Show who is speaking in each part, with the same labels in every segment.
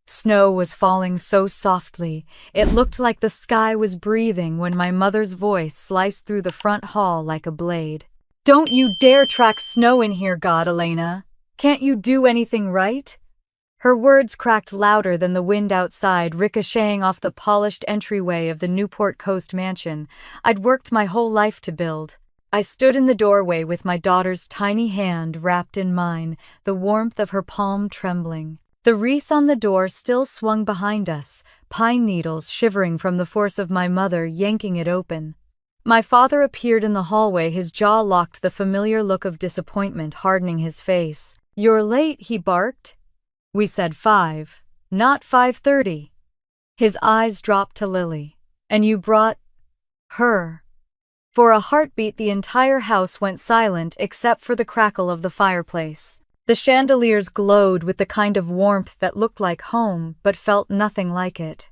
Speaker 1: Snow was falling so softly, it looked like the sky was breathing when my mother's voice sliced through the front hall like a blade. "Don't you dare track snow in here, God, Elena. Can't you do anything right?" Her words cracked louder than the wind outside, ricocheting off the polished entryway of the Newport Coast mansion I'd worked my whole life to build. I stood in the doorway with my daughter's tiny hand wrapped in mine, the warmth of her palm trembling. The wreath on the door still swung behind us, pine needles shivering from the force of my mother yanking it open. My father appeared in the hallway, his jaw locked, the familiar look of disappointment hardening his face. "You're late," he barked. "We said 5, not 5:30. His eyes dropped to Lily. "And you brought her?" For a heartbeat, the entire house went silent except for the crackle of the fireplace. The chandeliers glowed with the kind of warmth that looked like home but felt nothing like it.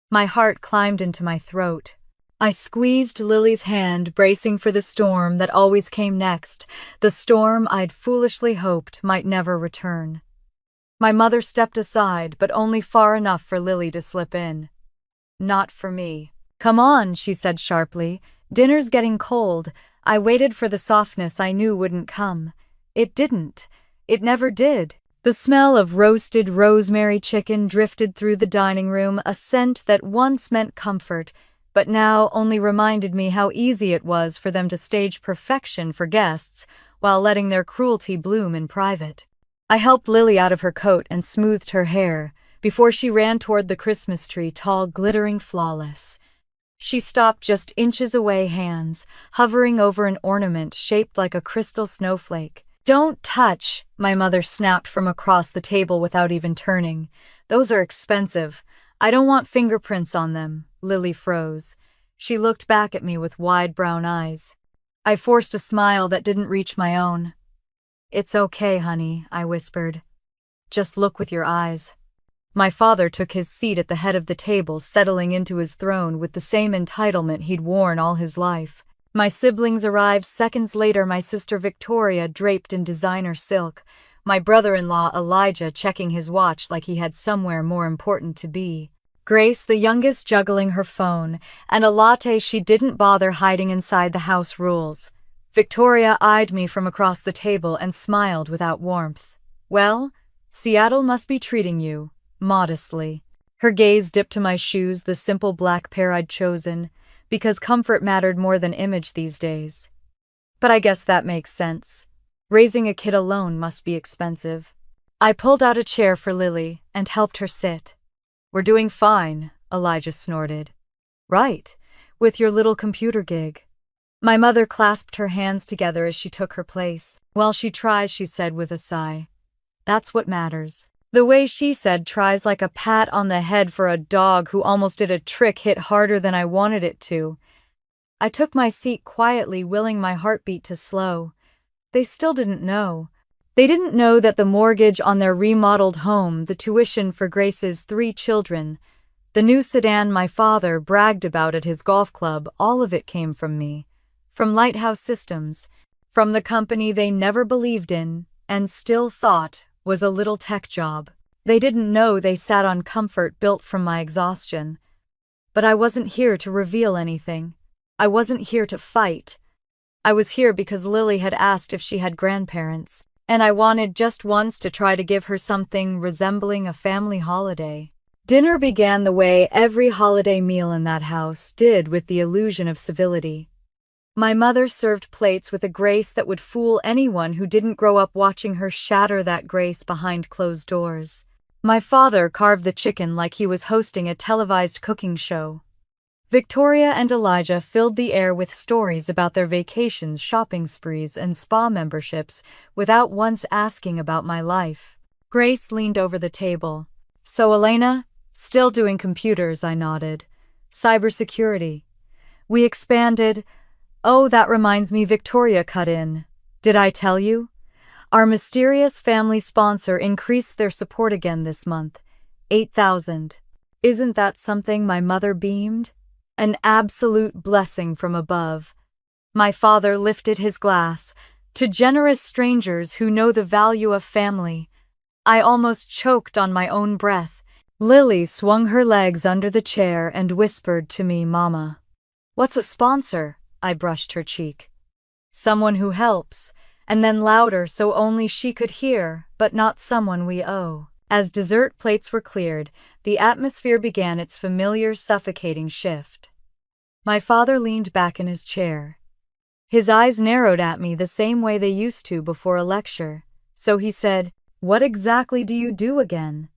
Speaker 1: My heart climbed into my throat. I squeezed Lily's hand, bracing for the storm that always came next, the storm I'd foolishly hoped might never return. My mother stepped aside, but only far enough for Lily to slip in. "Not for me." "Come on," she said sharply. "Dinner's getting cold." I waited for the softness I knew wouldn't come. It didn't. It never did. The smell of roasted rosemary chicken drifted through the dining room, a scent that once meant comfort, but now only reminded me how easy it was for them to stage perfection for guests while letting their cruelty bloom in private. I helped Lily out of her coat and smoothed her hair before she ran toward the Christmas tree, tall, glittering, flawless. She stopped just inches away, hands hovering over an ornament shaped like a crystal snowflake. "Don't touch," my mother snapped from across the table without even turning. "Those are expensive. I don't want fingerprints on them." Lily froze. She looked back at me with wide brown eyes. I forced a smile that didn't reach my own. "It's okay, honey," I whispered. "Just look with your eyes." My father took his seat at the head of the table, settling into his throne with the same entitlement he'd worn all his life. My siblings arrived seconds later, my sister Victoria draped in designer silk, my brother-in-law Elijah checking his watch like he had somewhere more important to be, Grace, the youngest, juggling her phone, and a latte she didn't bother hiding inside the house rules. Victoria eyed me from across the table and smiled without warmth. "Well, Seattle must be treating you," modestly. Her gaze dipped to my shoes, the simple black pair I'd chosen, because comfort mattered more than image these days. But I guess that makes sense. Raising a kid alone must be expensive. I pulled out a chair for Lily and helped her sit. "We're doing fine," Elijah snorted. "Right, with your little computer gig." My mother clasped her hands together as she took her place. "Well, she tries," she said with a sigh. "That's what matters." The way she said tries like a pat on the head for a dog who almost did a trick hit harder than I wanted it to. I took my seat quietly, willing my heartbeat to slow. They still didn't know. They didn't know that the mortgage on their remodeled home, the tuition for Grace's 3 children, the new sedan my father bragged about at his golf club, all of it came from me. From Lighthouse Systems. From the company they never believed in, and still thought was a little tech job. They didn't know they sat on comfort built from my exhaustion. But I wasn't here to reveal anything. I wasn't here to fight. I was here because Lily had asked if she had grandparents, and I wanted just once to try to give her something resembling a family holiday. Dinner began the way every holiday meal in that house did, with the illusion of civility. My mother served plates with a grace that would fool anyone who didn't grow up watching her shatter that grace behind closed doors. My father carved the chicken like he was hosting a televised cooking show. Victoria and Elijah filled the air with stories about their vacations, shopping sprees, and spa memberships without once asking about my life. Grace leaned over the table. "So, Elena, still doing computers?" I nodded. "Cybersecurity. We expanded." "Oh, that reminds me," Victoria cut in. "Did I tell you? Our mysterious family sponsor increased their support again this month. 8,000. Isn't that something?" My mother beamed. "An absolute blessing from above." My father lifted his glass. "To generous strangers who know the value of family." I almost choked on my own breath. Lily swung her legs under the chair and whispered to me, "Mama." "What's a sponsor?" I brushed her cheek. "Someone who helps," and then louder so only she could hear, "but not someone we owe." As dessert plates were cleared, the atmosphere began its familiar suffocating shift. My father leaned back in his chair. His eyes narrowed at me the same way they used to before a lecture, so he said, "What exactly do you do again?"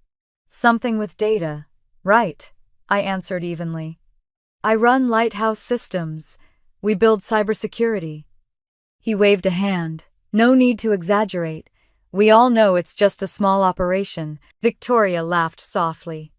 Speaker 1: "Something with data." "Right," I answered evenly. "I run Lighthouse Systems. We build cybersecurity." He waved a hand. "No need to exaggerate. We all know it's just a small operation." Victoria laughed softly.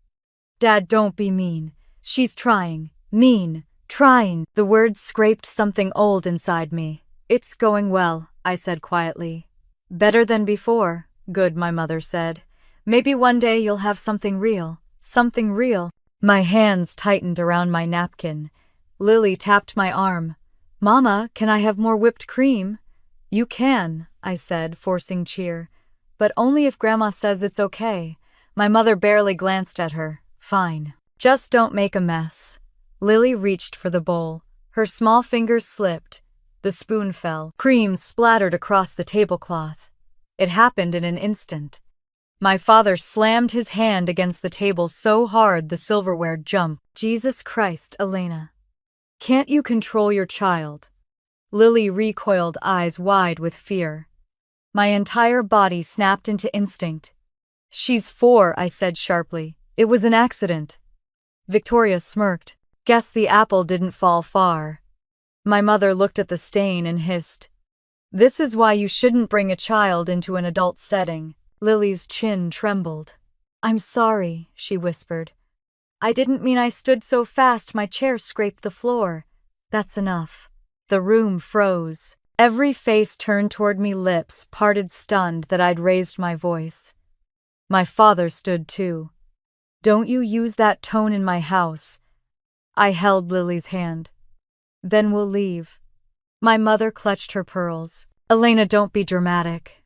Speaker 1: "Dad, don't be mean. She's trying. Mean. Trying." The words scraped something old inside me. "It's going well," I said quietly. "Better than before." "Good," my mother said. "Maybe one day you'll have something real." "Something real?" My hands tightened around my napkin. Lily tapped my arm. "Mama, can I have more whipped cream?" "You can," I said, forcing cheer. "But only if Grandma says it's okay." My mother barely glanced at her. "Fine. Just don't make a mess." Lily reached for the bowl. Her small fingers slipped. The spoon fell. Cream splattered across the tablecloth. It happened in an instant. My father slammed his hand against the table so hard the silverware jumped. "Jesus Christ, Elena. Can't you control your child?" Lily recoiled, eyes wide with fear. My entire body snapped into instinct. "She's 4, I said sharply. "It was an accident." Victoria smirked. "Guess the apple didn't fall far." My mother looked at the stain and hissed, "This is why you shouldn't bring a child into an adult setting." Lily's chin trembled. "I'm sorry," she whispered. "I didn't mean." I stood so fast my chair scraped the floor. "That's enough." The room froze. Every face turned toward me, lips parted, stunned that I'd raised my voice. My father stood too. "Don't you use that tone in my house." I held Lily's hand. "Then we'll leave." My mother clutched her pearls. "Elena, don't be dramatic."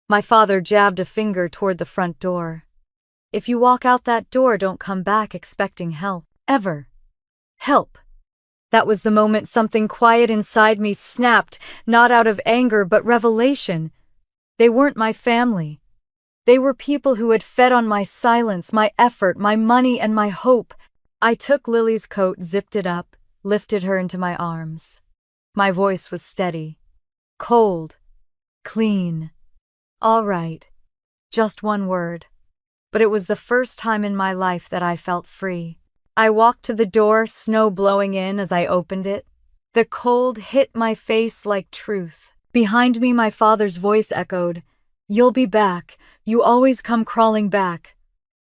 Speaker 1: My father jabbed a finger toward the front door. "If you walk out that door, don't come back expecting help. Ever. Help." That was the moment something quiet inside me snapped, not out of anger but revelation. They weren't my family. They were people who had fed on my silence, my effort, my money, and my hope. I took Lily's coat, zipped it up, lifted her into my arms. My voice was steady. Cold. Clean. "All right." Just one word. But it was the first time in my life that I felt free. I walked to the door, snow blowing in as I opened it. The cold hit my face like truth. Behind me, my father's voice echoed, "You'll be back. You always come crawling back."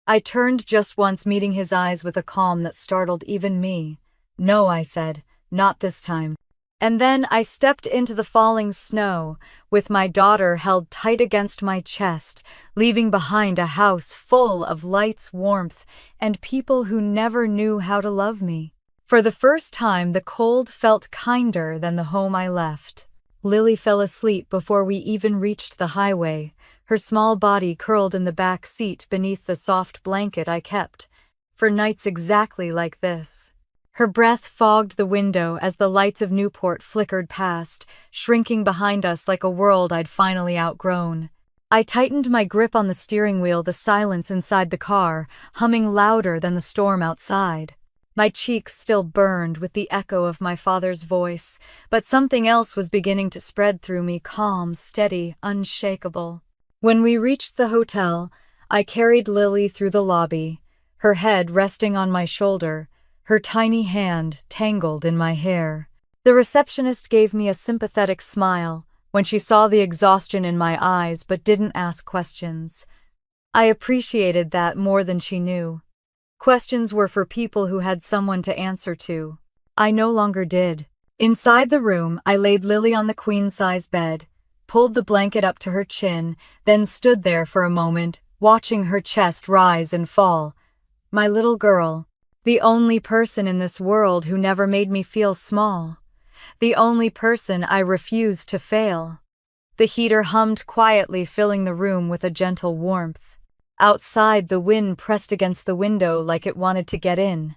Speaker 1: I turned just once, meeting his eyes with a calm that startled even me. "No," I said, "not this time." And then I stepped into the falling snow, with my daughter held tight against my chest, leaving behind a house full of lights, warmth, and people who never knew how to love me. For the first time, the cold felt kinder than the home I left. Lily fell asleep before we even reached the highway, her small body curled in the back seat beneath the soft blanket I kept for nights exactly like this. Her breath fogged the window as the lights of Newport flickered past, shrinking behind us like a world I'd finally outgrown. I tightened my grip on the steering wheel, the silence inside the car, humming louder than the storm outside. My cheeks still burned with the echo of my father's voice, but something else was beginning to spread through me, calm, steady, unshakable. When we reached the hotel, I carried Lily through the lobby, her head resting on my shoulder, her tiny hand tangled in my hair. The receptionist gave me a sympathetic smile when she saw the exhaustion in my eyes but didn't ask questions. I appreciated that more than she knew. Questions were for people who had someone to answer to. I no longer did. Inside the room, I laid Lily on the queen-size bed, pulled the blanket up to her chin, then stood there for a moment, watching her chest rise and fall. My little girl. The only person in this world who never made me feel small. The only person I refused to fail. The heater hummed quietly, filling the room with a gentle warmth. Outside, the wind pressed against the window like it wanted to get in.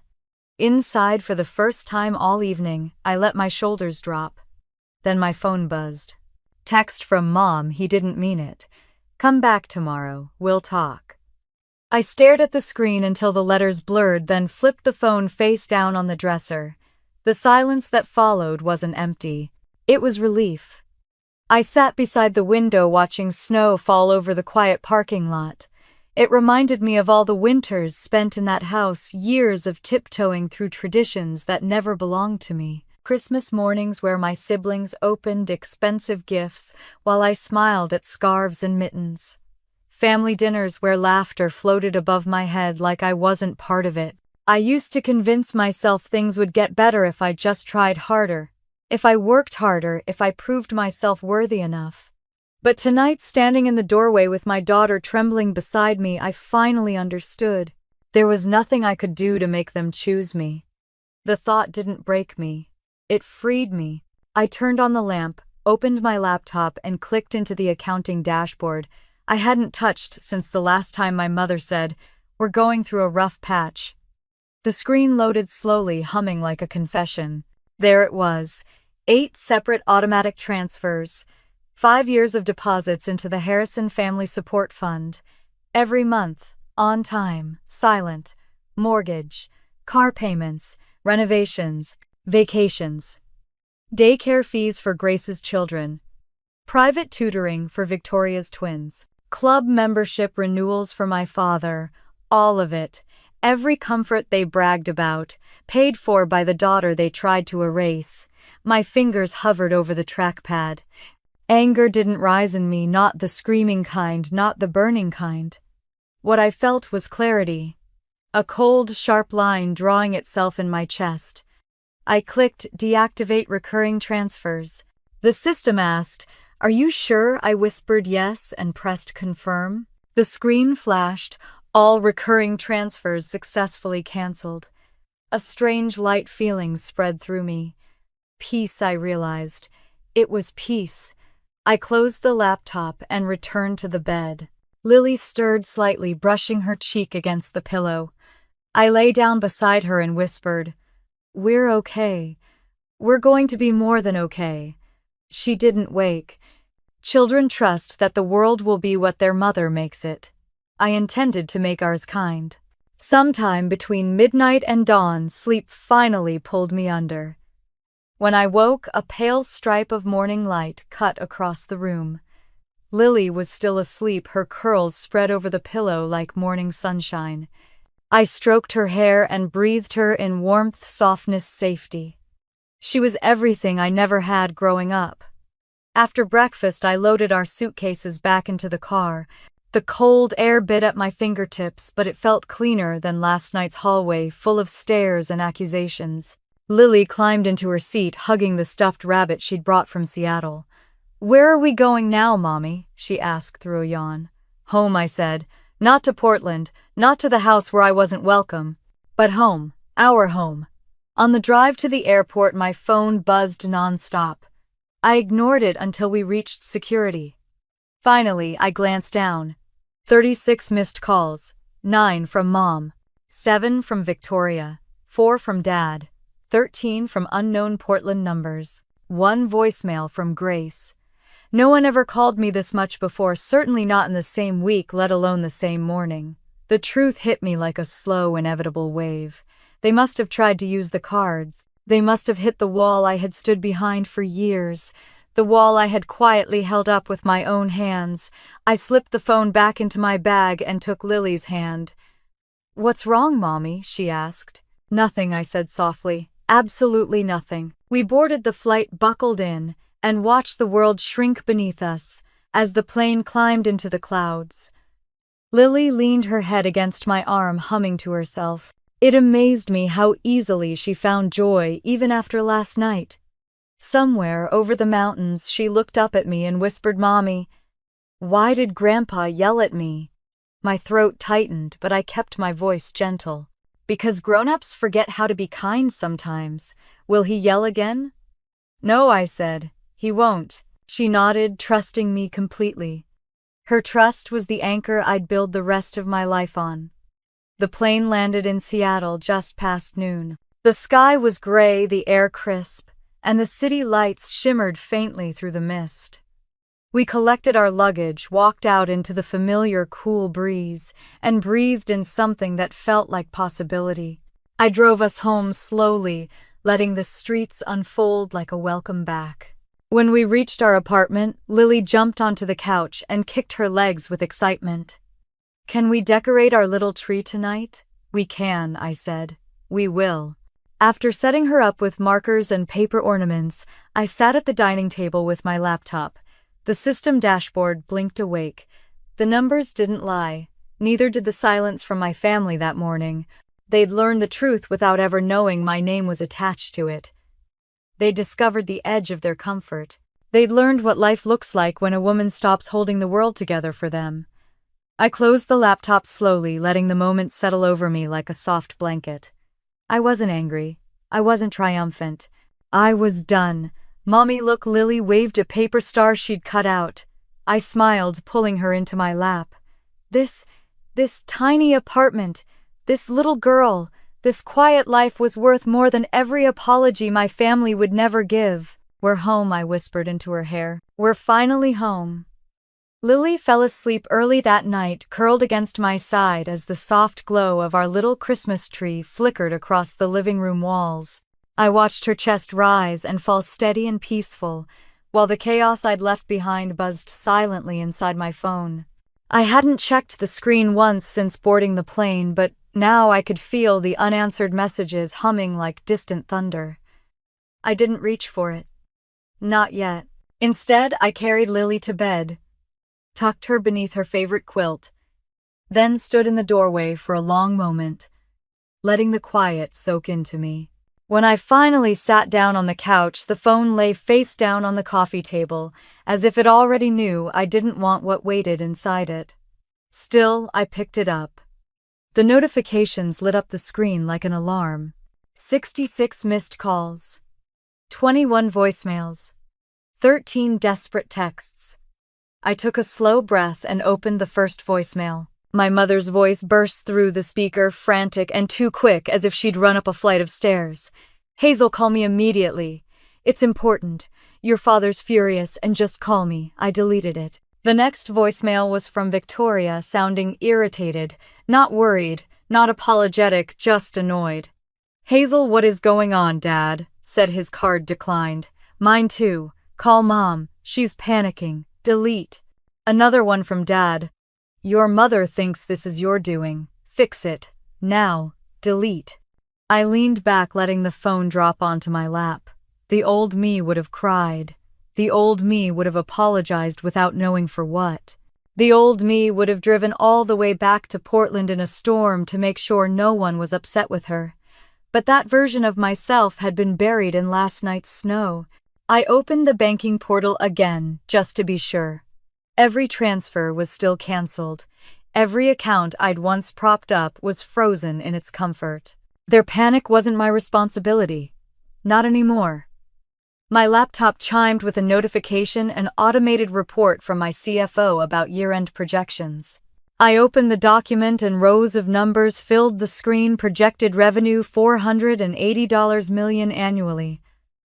Speaker 1: Inside, for the first time all evening, I let my shoulders drop. Then my phone buzzed. Text from Mom, he didn't mean it. Come back tomorrow, we'll talk. I stared at the screen until the letters blurred, then flipped the phone face down on the dresser. The silence that followed wasn't empty. It was relief. I sat beside the window watching snow fall over the quiet parking lot. It reminded me of all the winters spent in that house, years of tiptoeing through traditions that never belonged to me. Christmas mornings where my siblings opened expensive gifts while I smiled at scarves and mittens. Family dinners where laughter floated above my head like I wasn't part of it. I used to convince myself things would get better if I just tried harder, if I worked harder, if I proved myself worthy enough. But tonight, standing in the doorway with my daughter trembling beside me, I finally understood. There was nothing I could do to make them choose me. The thought didn't break me. It freed me. I turned on the lamp, opened my laptop, and clicked into the accounting dashboard I hadn't touched since the last time my mother said, "We're going through a rough patch." The screen loaded slowly, humming like a confession. There it was, 8 separate automatic transfers. 5 years of deposits into the Harrison Family Support Fund. Every month, on time, silent, mortgage, car payments, renovations, vacations. Daycare fees for Grace's children. Private tutoring for Victoria's twins. Club membership renewals for my father. All of it. Every comfort they bragged about, paid for by the daughter they tried to erase. My fingers hovered over the trackpad. Anger didn't rise in me, not the screaming kind, not the burning kind. What I felt was clarity. A cold, sharp line drawing itself in my chest. I clicked deactivate recurring transfers. The system asked, "Are you sure?" I whispered yes and pressed confirm. The screen flashed, all recurring transfers successfully cancelled. A strange light feeling spread through me. Peace, I realized. It was peace. I closed the laptop and returned to the bed. Lily stirred slightly, brushing her cheek against the pillow. I lay down beside her and whispered, "We're okay. We're going to be more than okay." She didn't wake. Children trust that the world will be what their mother makes it. I intended to make ours kind. Sometime between midnight and dawn, sleep finally pulled me under. When I woke, a pale stripe of morning light cut across the room. Lily was still asleep, her curls spread over the pillow like morning sunshine. I stroked her hair and breathed her in warmth, softness, safety. She was everything I never had growing up. After breakfast, I loaded our suitcases back into the car. The cold air bit at my fingertips, but it felt cleaner than last night's hallway, full of stares and accusations. Lily climbed into her seat, hugging the stuffed rabbit she'd brought from Seattle. "Where are we going now, Mommy?" she asked through a yawn. "Home," I said. "Not to Portland, not to the house where I wasn't welcome, but home, our home." On the drive to the airport, my phone buzzed nonstop. I ignored it until we reached security. Finally, I glanced down. 36 missed calls, 9 from Mom, 7 from Victoria, 4 from Dad, 13 from unknown Portland numbers, 1 voicemail from Grace. No one ever called me this much before, certainly not in the same week, let alone the same morning. The truth hit me like a slow, inevitable wave. They must have tried to use the cards. They must have hit the wall I had stood behind for years, the wall I had quietly held up with my own hands. I slipped the phone back into my bag and took Lily's hand. "What's wrong, Mommy?" she asked. "Nothing," I said softly. "Absolutely nothing." We boarded the flight, buckled in, and watched the world shrink beneath us as the plane climbed into the clouds. Lily leaned her head against my arm, humming to herself. It amazed me how easily she found joy even after last night. Somewhere over the mountains, she looked up at me and whispered, "Mommy, why did Grandpa yell at me?" My throat tightened, but I kept my voice gentle. "Because grown-ups forget how to be kind sometimes. Will he yell again?" "No," I said. "He won't." She nodded, trusting me completely. Her trust was the anchor I'd build the rest of my life on. The plane landed in Seattle just past noon. The sky was gray, the air crisp, and the city lights shimmered faintly through the mist. We collected our luggage, walked out into the familiar cool breeze, and breathed in something that felt like possibility. I drove us home slowly, letting the streets unfold like a welcome back. When we reached our apartment, Lily jumped onto the couch and kicked her legs with excitement. "Can we decorate our little tree tonight?" "We can," I said. "We will." After setting her up with markers and paper ornaments, I sat at the dining table with my laptop. The system dashboard blinked awake. The numbers didn't lie. Neither did the silence from my family that morning. They'd learned the truth without ever knowing my name was attached to it. They discovered the edge of their comfort. They'd learned what life looks like when a woman stops holding the world together for them. I closed the laptop slowly, letting the moment settle over me like a soft blanket. I wasn't angry. I wasn't triumphant. I was done. "Mommy, look," Lily waved a paper star she'd cut out. I smiled, pulling her into my lap. This tiny apartment, this little girl, this quiet life was worth more than every apology my family would never give. "We're home," I whispered into her hair. "We're finally home." Lily fell asleep early that night, curled against my side as the soft glow of our little Christmas tree flickered across the living room walls. I watched her chest rise and fall steady and peaceful, while the chaos I'd left behind buzzed silently inside my phone. I hadn't checked the screen once since boarding the plane, but now I could feel the unanswered messages humming like distant thunder. I didn't reach for it. Not yet. Instead, I carried Lily to bed, tucked her beneath her favorite quilt, then stood in the doorway for a long moment, letting the quiet soak into me. When I finally sat down on the couch, the phone lay face down on the coffee table, as if it already knew I didn't want what waited inside it. Still, I picked it up. The notifications lit up the screen like an alarm. 66 missed calls, 21 voicemails, 13 desperate texts. I took a slow breath and opened the first voicemail. My mother's voice burst through the speaker, frantic and too quick, as if she'd run up a flight of stairs. "Hazel, call me immediately. It's important. Your father's furious and just call me." I deleted it. The next voicemail was from Victoria, sounding irritated, not worried, not apologetic, just annoyed. "Hazel, what is going on, Dad?" said his card declined. "Mine too. Call Mom. She's panicking. Delete." Another one from Dad. "Your mother thinks this is your doing. Fix it. Now. Delete." I leaned back, letting the phone drop onto my lap. The old me would have cried. The old me would have apologized without knowing for what. The old me would have driven all the way back to Portland in a storm to make sure no one was upset with her. But that version of myself had been buried in last night's snow. I opened the banking portal again, just to be sure. Every transfer was still canceled. Every account I'd once propped up was frozen in its comfort. Their panic wasn't my responsibility. Not anymore. My laptop chimed with a notification, an automated report from my CFO about year-end projections. I opened the document and rows of numbers filled the screen. Projected revenue $480 million annually.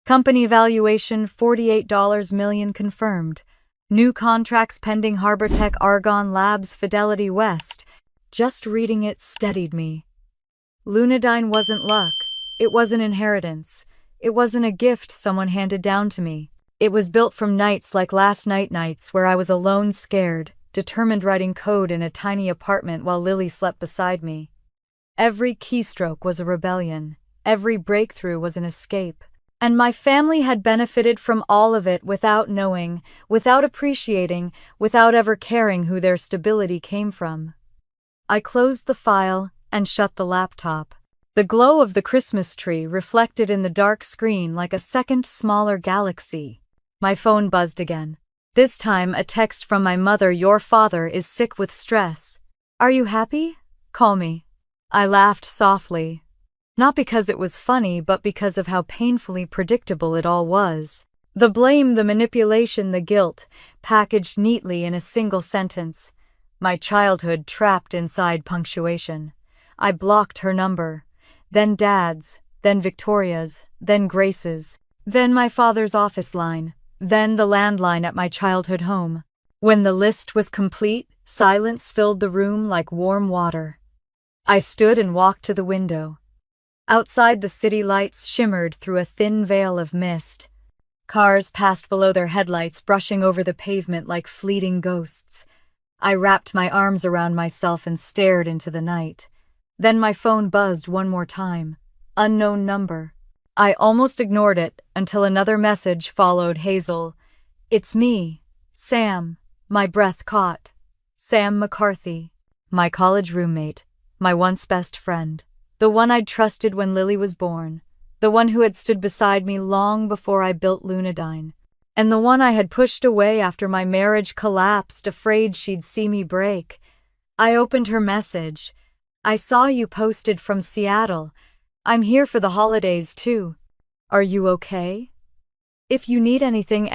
Speaker 1: Company valuation $48 million confirmed. New contracts pending: HarborTech, Argonne Labs, Fidelity West. Just reading it steadied me. Lunadyne wasn't luck. It wasn't inheritance. It wasn't a gift someone handed down to me. It was built from nights like last nights where I was alone, scared, determined, writing code in a tiny apartment while Lily slept beside me. Every keystroke was a rebellion. Every breakthrough was an escape. And my family had benefited from all of it without knowing, without appreciating, without ever caring who their stability came from. I closed the file and shut the laptop. The glow of the Christmas tree reflected in the dark screen like a second, smaller galaxy. My phone buzzed again. This time, a text from my mother. "Your father is sick with stress. Are you happy? Call me." I laughed softly. Not because it was funny, but because of how painfully predictable it all was. The blame, the manipulation, the guilt, packaged neatly in a single sentence. My childhood trapped inside punctuation. I blocked her number, then Dad's, then Victoria's, then Grace's, then my father's office line, then the landline at my childhood home. When the list was complete, silence filled the room like warm water. I stood and walked to the window. Outside, the city lights shimmered through a thin veil of mist. Cars passed below their headlights, brushing over the pavement like fleeting ghosts. I wrapped my arms around myself and stared into the night. Then my phone buzzed one more time. Unknown number. I almost ignored it until another message followed. Hazel. It's me, Sam. My breath caught. Sam McCarthy. My college roommate. My once best friend. The one I'd trusted when Lily was born. The one who had stood beside me long before I built Lunadyne. And the one I had pushed away after my marriage collapsed, afraid she'd see me break. I opened her message. I saw you posted from Seattle. I'm here for the holidays too. Are you okay? If you need anything,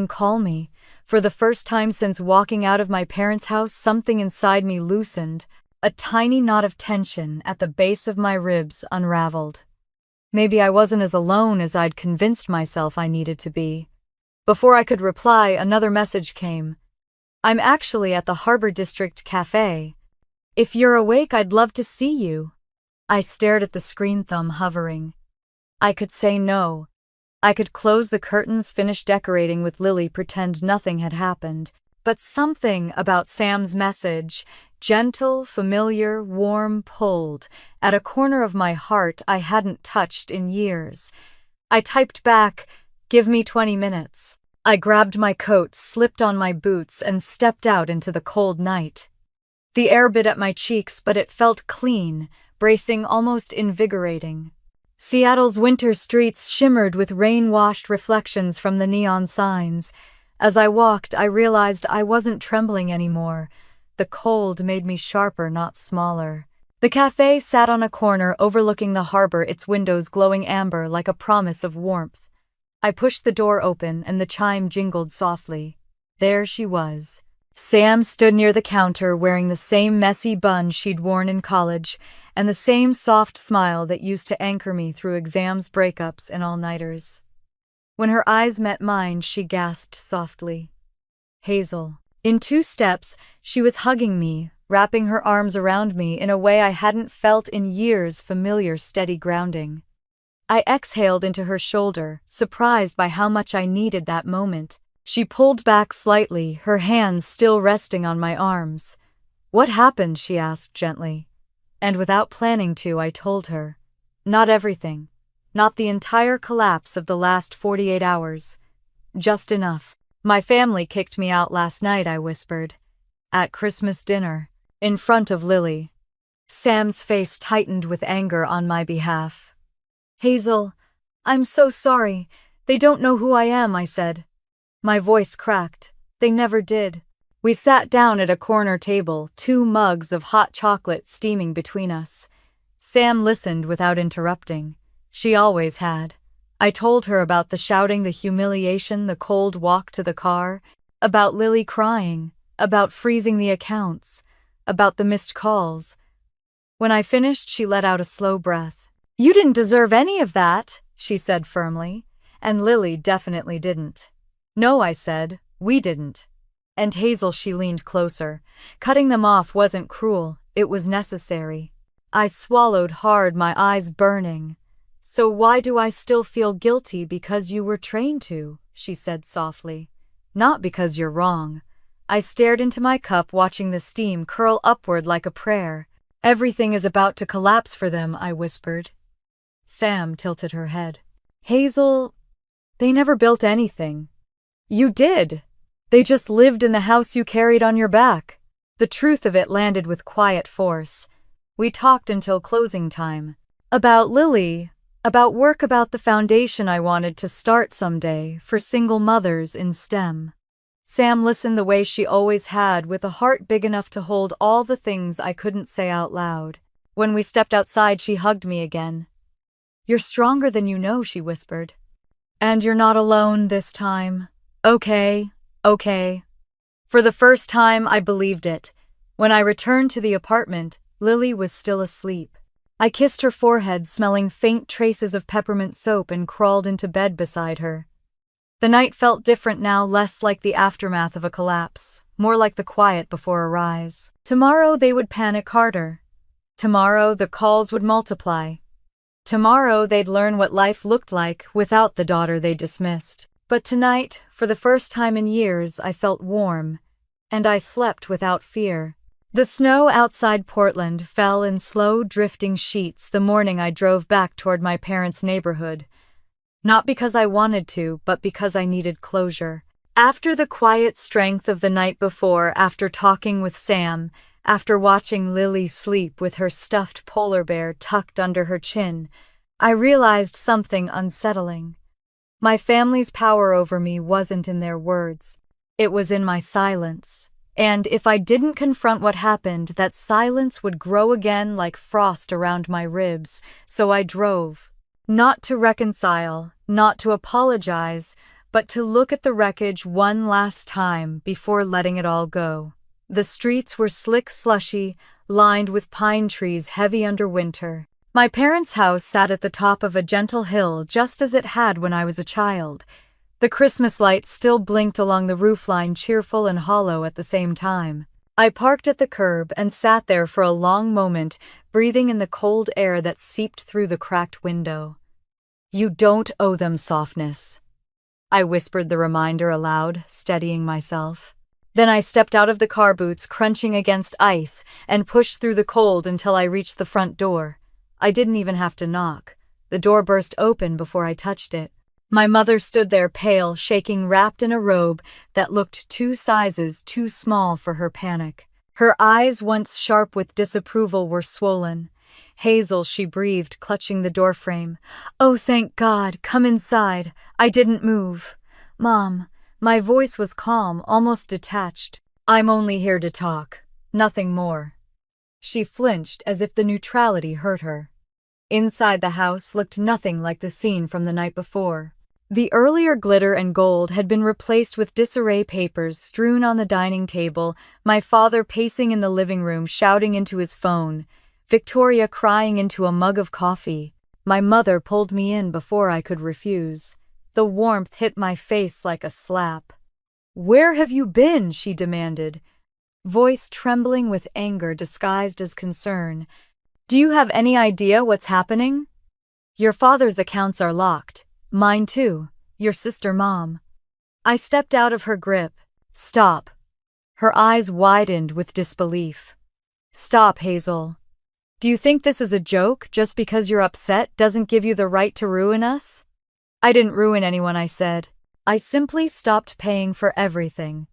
Speaker 1: call me. For the first time since walking out of my parents' house, something inside me loosened. A tiny knot of tension at the base of my ribs unraveled. Maybe I wasn't as alone as I'd convinced myself I needed to be. Before I could reply, another message came. I'm actually at the Harbor District Cafe. If you're awake, I'd love to see you. I stared at the screen, thumb hovering. I could say no. I could close the curtains, finish decorating with Lily, pretend nothing had happened. But something about Sam's message, gentle, familiar, warm, pulled at a corner of my heart I hadn't touched in years. I typed back, "Give me 20 minutes." I grabbed my coat, slipped on my boots, and stepped out into the cold night. The air bit at my cheeks, but it felt clean, bracing, almost invigorating. Seattle's winter streets shimmered with rain-washed reflections from the neon signs. As I walked, I realized I wasn't trembling anymore. The cold made me sharper, not smaller. The cafe sat on a corner overlooking the harbor, its windows glowing amber like a promise of warmth. I pushed the door open and the chime jingled softly. There she was. Sam stood near the counter wearing the same messy bun she'd worn in college and the same soft smile that used to anchor me through exams, breakups, and all-nighters. When her eyes met mine, she gasped softly. Hazel. In 2 steps, she was hugging me, wrapping her arms around me in a way I hadn't felt in years, familiar, steady grounding. I exhaled into her shoulder, surprised by how much I needed that moment. She pulled back slightly, her hands still resting on my arms. "What happened?" she asked gently. And without planning to, I told her. Not everything. Not the entire collapse of the last 48 hours. Just enough. "My family kicked me out last night," I whispered. "At Christmas dinner. In front of Lily." Sam's face tightened with anger on my behalf. "Hazel, I'm so sorry. They don't know who I am," I said. My voice cracked. They never did. We sat down at a corner table, 2 mugs of hot chocolate steaming between us. Sam listened without interrupting. She always had. I told her about the shouting, the humiliation, the cold walk to the car, about Lily crying, about freezing the accounts, about the missed calls. When I finished, she let out a slow breath. "You didn't deserve any of that," she said firmly, and Lily definitely didn't. "No," I said, "we didn't." And Hazel, she leaned closer. Cutting them off wasn't cruel, it was necessary. I swallowed hard, my eyes burning. "So why do I still feel guilty? Because you were trained to," she said softly. "Not because you're wrong." I stared into my cup, watching the steam curl upward like a prayer. "Everything is about to collapse for them," I whispered. Sam tilted her head. "Hazel, they never built anything." "You did. They just lived in the house you carried on your back." The truth of it landed with quiet force. We talked until closing time. About Lily, about work, about the foundation I wanted to start someday for single mothers in STEM. Sam listened the way she always had, with a heart big enough to hold all the things I couldn't say out loud. When we stepped outside, she hugged me again. "You're stronger than you know," she whispered. And you're not alone this time. Okay, okay. For the first time, I believed it. When I returned to the apartment, Lily was still asleep. I kissed her forehead, smelling faint traces of peppermint soap, and crawled into bed beside her. The night felt different now, less like the aftermath of a collapse, more like the quiet before a rise. Tomorrow they would panic harder. Tomorrow the calls would multiply. Tomorrow they'd learn what life looked like without the daughter they dismissed. But tonight, for the first time in years, I felt warm, and I slept without fear. The snow outside Portland fell in slow, drifting sheets the morning I drove back toward my parents' neighborhood. Not because I wanted to, but because I needed closure. After the quiet strength of the night before, after talking with Sam, after watching Lily sleep with her stuffed polar bear tucked under her chin, I realized something unsettling. My family's power over me wasn't in their words. It was in my silence. And if I didn't confront what happened, that silence would grow again like frost around my ribs. So I drove. Not to reconcile, not to apologize, but to look at the wreckage one last time before letting it all go. The streets were slick, slushy, lined with pine trees heavy under winter. My parents' house sat at the top of a gentle hill just as it had when I was a child. The Christmas lights still blinked along the roofline, cheerful and hollow at the same time. I parked at the curb and sat there for a long moment, breathing in the cold air that seeped through the cracked window. You don't owe them softness, I whispered the reminder aloud, steadying myself. Then I stepped out of the car, boots crunching against ice, and pushed through the cold until I reached the front door. I didn't even have to knock. The door burst open before I touched it. My mother stood there, pale, shaking, wrapped in a robe that looked 2 sizes too small for her panic. Her eyes, once sharp with disapproval, were swollen. Hazel, she breathed, clutching the doorframe. Oh, thank God, come inside. I didn't move. Mom. My voice was calm, almost detached. I'm only here to talk. Nothing more. She flinched as if the neutrality hurt her. Inside the house looked nothing like the scene from the night before. The earlier glitter and gold had been replaced with disarray, papers strewn on the dining table, my father pacing in the living room shouting into his phone, Victoria crying into a mug of coffee. My mother pulled me in before I could refuse. The warmth hit my face like a slap. Where have you been? She demanded, voice trembling with anger disguised as concern. Do you have any idea what's happening? Your father's accounts are locked. Mine too. Your sister, Mom. I stepped out of her grip. Stop. Her eyes widened with disbelief. Stop, Hazel. Do you think this is a joke? Just because you're upset doesn't give you the right to ruin us? I didn't ruin anyone, I said. I simply stopped paying for everything.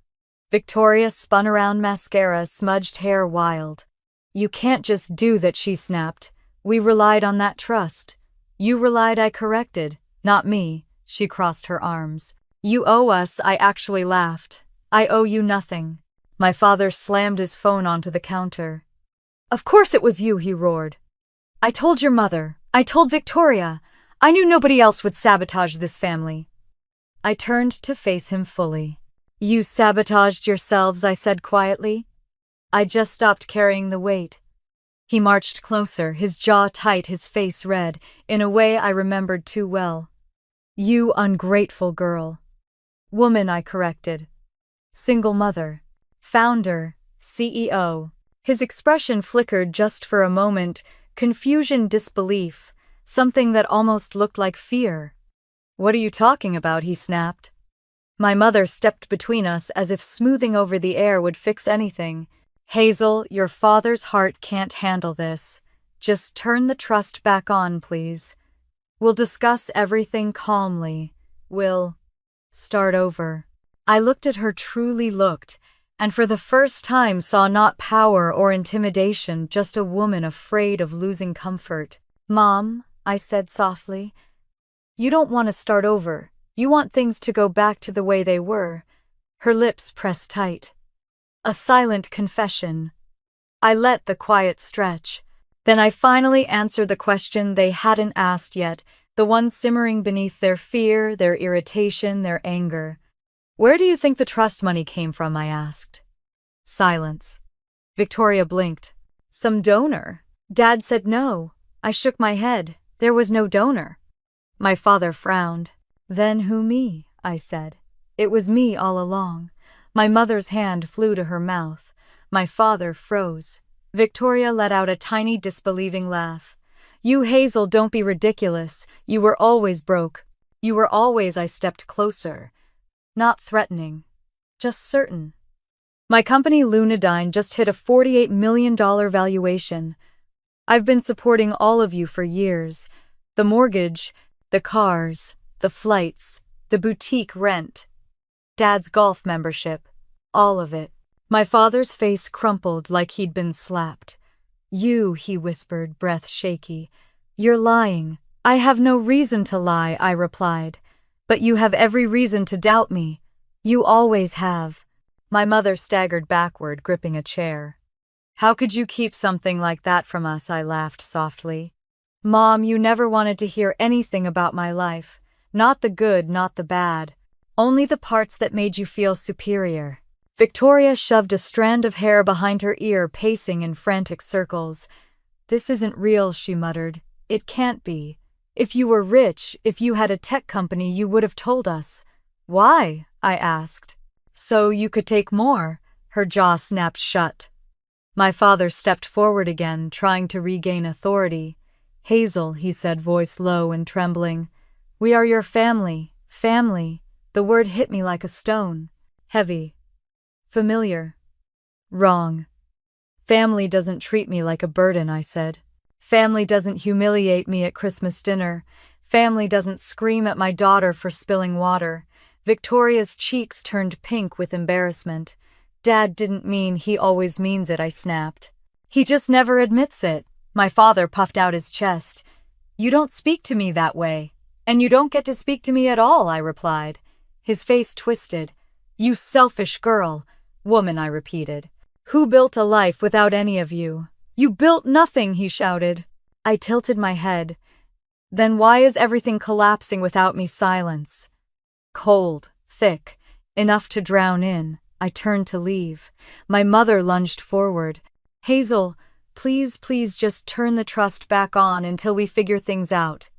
Speaker 1: Victoria spun around, mascara, smudged hair wild. You can't just do that, she snapped. We relied on that trust. You relied, I corrected. Not me. She crossed her arms. You owe us, I actually laughed. I owe you nothing. My father slammed his phone onto the counter. Of course it was you, he roared. I told your mother. I told Victoria. I knew nobody else would sabotage this family. I turned to face him fully. You sabotaged yourselves, I said quietly. I just stopped carrying the weight. He marched closer, his jaw tight, his face red, in a way I remembered too well. You ungrateful girl. Woman, I corrected. Single mother. Founder. CEO. His expression flickered just for a moment, confusion, disbelief, something that almost looked like fear. What are you talking about? He snapped. My mother stepped between us as if smoothing over the air would fix anything. Hazel, your father's heart can't handle this. Just turn the trust back on, please. We'll discuss everything calmly. We'll start over. I looked at her, truly looked, and for the first time saw not power or intimidation, just a woman afraid of losing comfort. Mom, I said softly, you don't want to start over. You want things to go back to the way they were. Her lips pressed tight. A silent confession. I let the quiet stretch. Then I finally answered the question they hadn't asked yet, the one simmering beneath their fear, their irritation, their anger. "Where do you think the trust money came from?" I asked. Silence. Victoria blinked. "Some donor?" Dad said no. I shook my head. There was no donor. My father frowned. "Then who me?" I said. "It was me all along." My mother's hand flew to her mouth. My father froze. Victoria let out a tiny disbelieving laugh. "You, Hazel, don't be ridiculous. You were always broke. You were always." I stepped closer. Not threatening, just certain. "My company Lunadyne just hit a $48 million valuation. I've been supporting all of you for years. The mortgage, the cars, the flights, the boutique rent, Dad's golf membership, all of it." My father's face crumpled like he'd been slapped. "You," he whispered, breath shaky. "You're lying." "I have no reason to lie," I replied. "But you have every reason to doubt me. You always have." My mother staggered backward, gripping a chair. "How could you keep something like that from us?" I laughed softly. "Mom, you never wanted to hear anything about my life. Not the good, not the bad. Only the parts that made you feel superior." Victoria shoved a strand of hair behind her ear, pacing in frantic circles. "This isn't real," she muttered. "It can't be. If you were rich, if you had a tech company, you would have told us." "Why?" I asked. "So you could take more." Her jaw snapped shut. My father stepped forward again, trying to regain authority. "Hazel," he said, voice low and trembling. "We are your family. Family." The word hit me like a stone. Heavy. Familiar. Wrong. "Family doesn't treat me like a burden," I said. "Family doesn't humiliate me at Christmas dinner. Family doesn't scream at my daughter for spilling water." Victoria's cheeks turned pink with embarrassment. "Dad didn't mean." "He always means it," I snapped. "He just never admits it." My father puffed out his chest. "You don't speak to me that way. And you don't get to speak to me at all," I replied. His face twisted. "You selfish girl." "Woman," I repeated. "Who built a life without any of you?" "You built nothing," he shouted. I tilted my head. "Then why is everything collapsing without me?" Silence. Cold, thick, enough to drown in. I turned to leave. My mother lunged forward. "Hazel, please, please just turn the trust back on until we figure things out."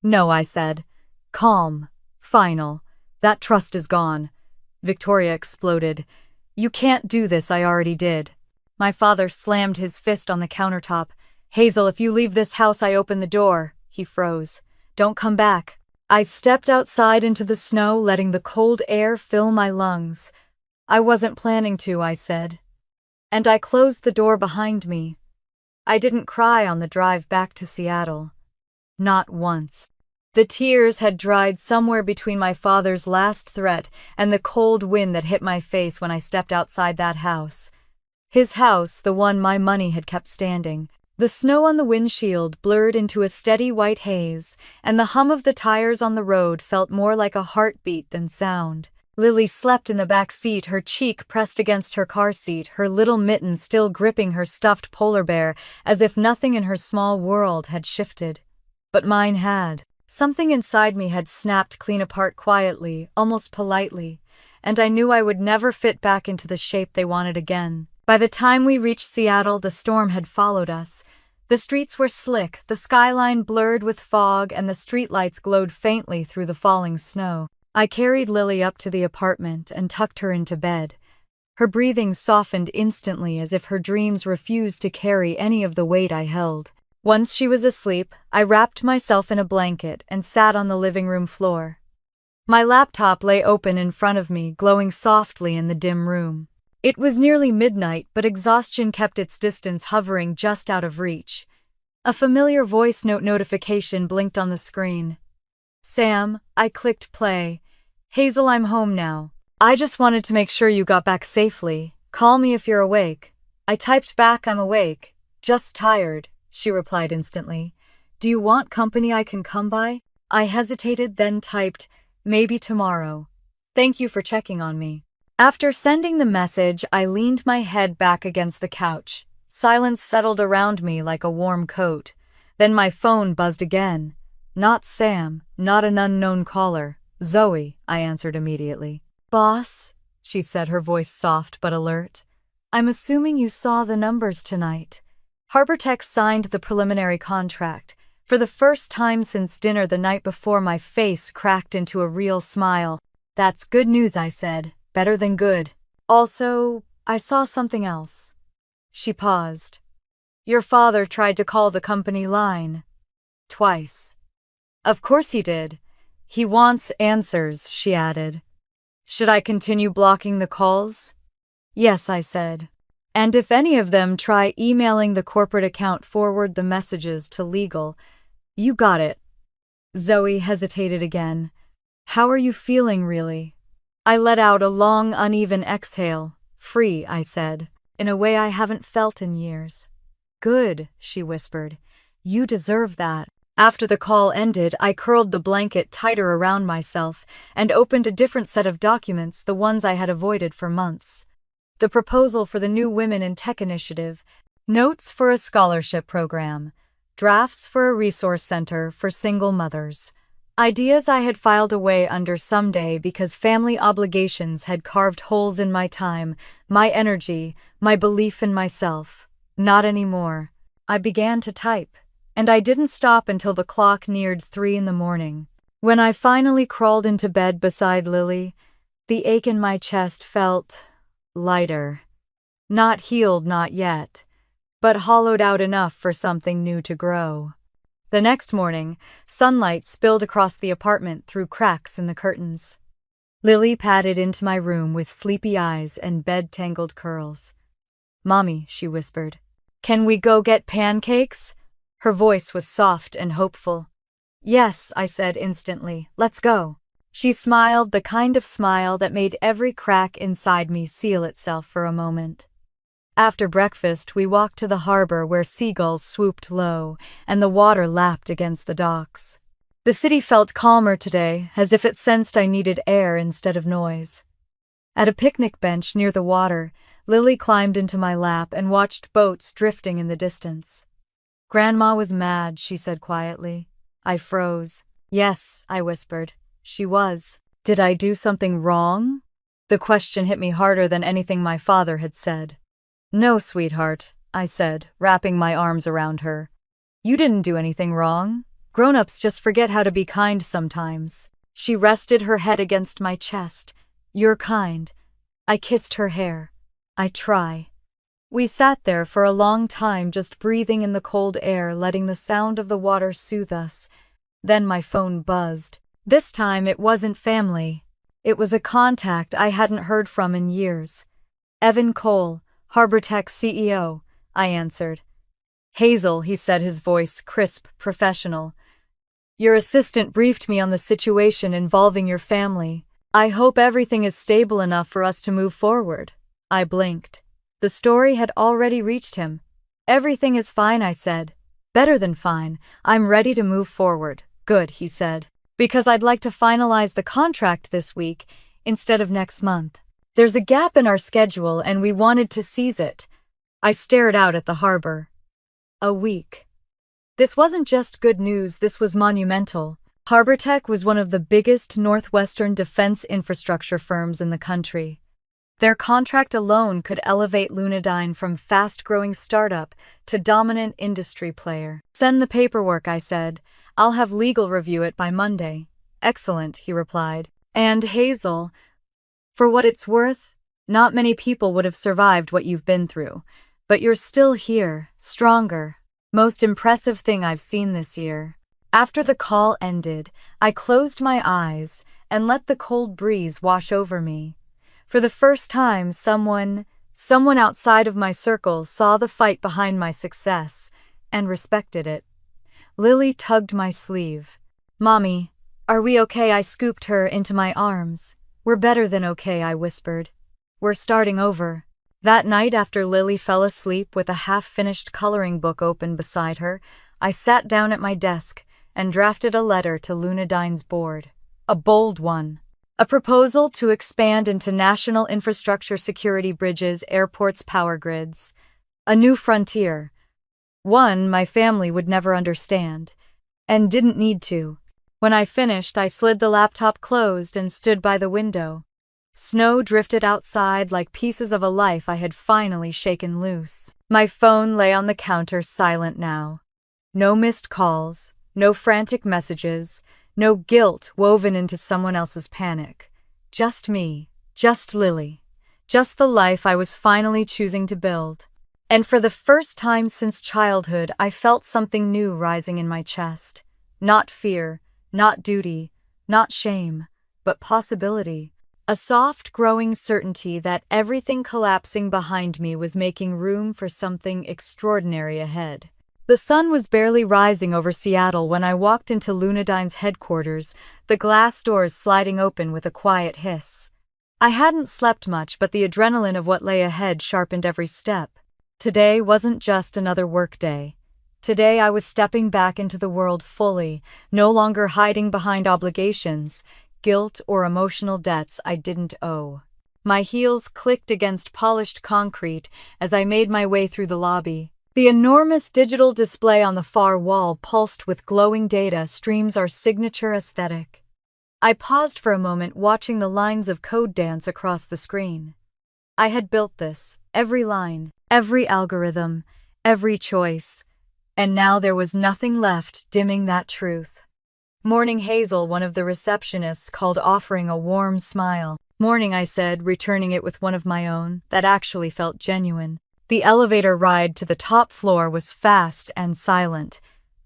Speaker 1: "No," I said. Calm. Final. "That trust is gone." Victoria exploded. "You can't do this. I already did." My father slammed his fist on the countertop. "Hazel, if you leave this house, I open the door." He froze. "Don't come back." I stepped outside into the snow, letting the cold air fill my lungs. "I wasn't planning to," I said. And I closed the door behind me. I didn't cry on the drive back to Seattle. Not once. The tears had dried somewhere between my father's last threat and the cold wind that hit my face when I stepped outside that house. His house, the one my money had kept standing. The snow on the windshield blurred into a steady white haze, and the hum of the tires on the road felt more like a heartbeat than sound. Lily slept in the back seat, her cheek pressed against her car seat, her little mitten still gripping her stuffed polar bear, as if nothing in her small world had shifted. But mine had. Something inside me had snapped clean apart quietly, almost politely, and I knew I would never fit back into the shape they wanted again. By the time we reached Seattle, the storm had followed us. The streets were slick, the skyline blurred with fog, and the streetlights glowed faintly through the falling snow. I carried Lily up to the apartment and tucked her into bed. Her breathing softened instantly as if her dreams refused to carry any of the weight I held. Once she was asleep, I wrapped myself in a blanket and sat on the living room floor. My laptop lay open in front of me, glowing softly in the dim room. It was nearly midnight, but exhaustion kept its distance, hovering just out of reach. A familiar voice note notification blinked on the screen. "Sam," I clicked play. "Hazel, I'm home now. I just wanted to make sure you got back safely. Call me if you're awake." I typed back, "I'm awake. Just tired." She replied instantly. "Do you want company I can come by?" I hesitated, then typed, "Maybe tomorrow. Thank you for checking on me." After sending the message, I leaned my head back against the couch. Silence settled around me like a warm coat. Then my phone buzzed again. Not Sam, not an unknown caller. Zoe, I answered immediately. Boss, she said, her voice soft but alert. I'm assuming you saw the numbers tonight. HarborTech signed the preliminary contract. For the first time since dinner the night before, my face cracked into a real smile. That's good news, I said. Better than good. Also, I saw something else. She paused. Your father tried to call the company line. Twice. Of course he did. He wants answers, she added. Should I continue blocking the calls? Yes, I said. And if any of them try emailing the corporate account, forward the messages to legal. You got it. Zoe hesitated again. How are you feeling, really? I let out a long, uneven exhale. Free, I said, in a way I haven't felt in years. Good, she whispered. You deserve that. After the call ended, I curled the blanket tighter around myself and opened a different set of documents, the ones I had avoided for months. The proposal for the new Women in Tech initiative, notes for a scholarship program, drafts for a resource center for single mothers. Ideas I had filed away under someday because family obligations had carved holes in my time, my energy, my belief in myself. Not anymore. I began to type, and I didn't stop until the clock neared 3 in the morning. When I finally crawled into bed beside Lily, the ache in my chest felt lighter. Not healed, not yet, but hollowed out enough for something new to grow. The next morning, sunlight spilled across the apartment through cracks in the curtains. Lily padded into my room with sleepy eyes and bed-tangled curls. Mommy, she whispered, can we go get pancakes? Her voice was soft and hopeful. Yes, I said instantly, let's go. She smiled, the kind of smile that made every crack inside me seal itself for a moment. After breakfast, we walked to the harbor where seagulls swooped low and the water lapped against the docks. The city felt calmer today, as if it sensed I needed air instead of noise. At a picnic bench near the water, Lily climbed into my lap and watched boats drifting in the distance. Grandma was mad, she said quietly. I froze. Yes, I whispered. She was. Did I do something wrong? The question hit me harder than anything my father had said. No, sweetheart, I said, wrapping my arms around her. You didn't do anything wrong. Grown-ups just forget how to be kind sometimes. She rested her head against my chest. You're kind. I kissed her hair. I try. We sat there for a long time, just breathing in the cold air, letting the sound of the water soothe us. Then my phone buzzed. This time it wasn't family. It was a contact I hadn't heard from in years. Evan Cole, HarborTech CEO, I answered. Hazel, he said, his voice crisp, professional. Your assistant briefed me on the situation involving your family. I hope everything is stable enough for us to move forward. I blinked. The story had already reached him. Everything is fine, I said. Better than fine. I'm ready to move forward. Good, he said. Because I'd like to finalize the contract this week instead of next month. There's a gap in our schedule and we wanted to seize it. I stared out at the harbor. A week. This wasn't just good news, this was monumental. HarborTech was one of the biggest Northwestern defense infrastructure firms in the country. Their contract alone could elevate Lunadyne from fast-growing startup to dominant industry player. Send the paperwork, I said. I'll have legal review it by Monday. Excellent, he replied. And Hazel, for what it's worth, not many people would have survived what you've been through. But you're still here, stronger. Most impressive thing I've seen this year. After the call ended, I closed my eyes and let the cold breeze wash over me. For the first time, someone outside of my circle saw the fight behind my success and respected it. Lily tugged my sleeve. Mommy, are we okay? I scooped her into my arms. We're better than okay, I whispered. We're starting over. That night, after Lily fell asleep with a half-finished coloring book open beside her, I sat down at my desk and drafted a letter to Lunadyne's board. A bold one. A proposal to expand into national infrastructure, security, bridges, airports, power grids. A new frontier. One my family would never understand. and didn't need to. When I finished, I slid the laptop closed and stood by the window. Snow drifted outside like pieces of a life I had finally shaken loose. My phone lay on the counter, silent now. No missed calls, no frantic messages, no guilt woven into someone else's panic. Just me, just Lily, just the life I was finally choosing to build. And for the first time since childhood, I felt something new rising in my chest. Not fear, not duty, not shame, but possibility. A soft, growing certainty that everything collapsing behind me was making room for something extraordinary ahead. The sun was barely rising over Seattle when I walked into Lunadine's headquarters, the glass doors sliding open with a quiet hiss. I hadn't slept much, but the adrenaline of what lay ahead sharpened every step. Today wasn't just another workday. Today I was stepping back into the world fully, no longer hiding behind obligations, guilt, or emotional debts I didn't owe. My heels clicked against polished concrete as I made my way through the lobby. The enormous digital display on the far wall pulsed with glowing data streams our signature aesthetic. I paused for a moment, watching the lines of code dance across the screen. I had built this, every line, every algorithm, every choice, and now there was nothing left dimming that truth. "Morning, Hazel," one of the receptionists called, offering a warm smile. "Morning," I said, returning it with one of my own that actually felt genuine. The elevator ride to the top floor was fast and silent.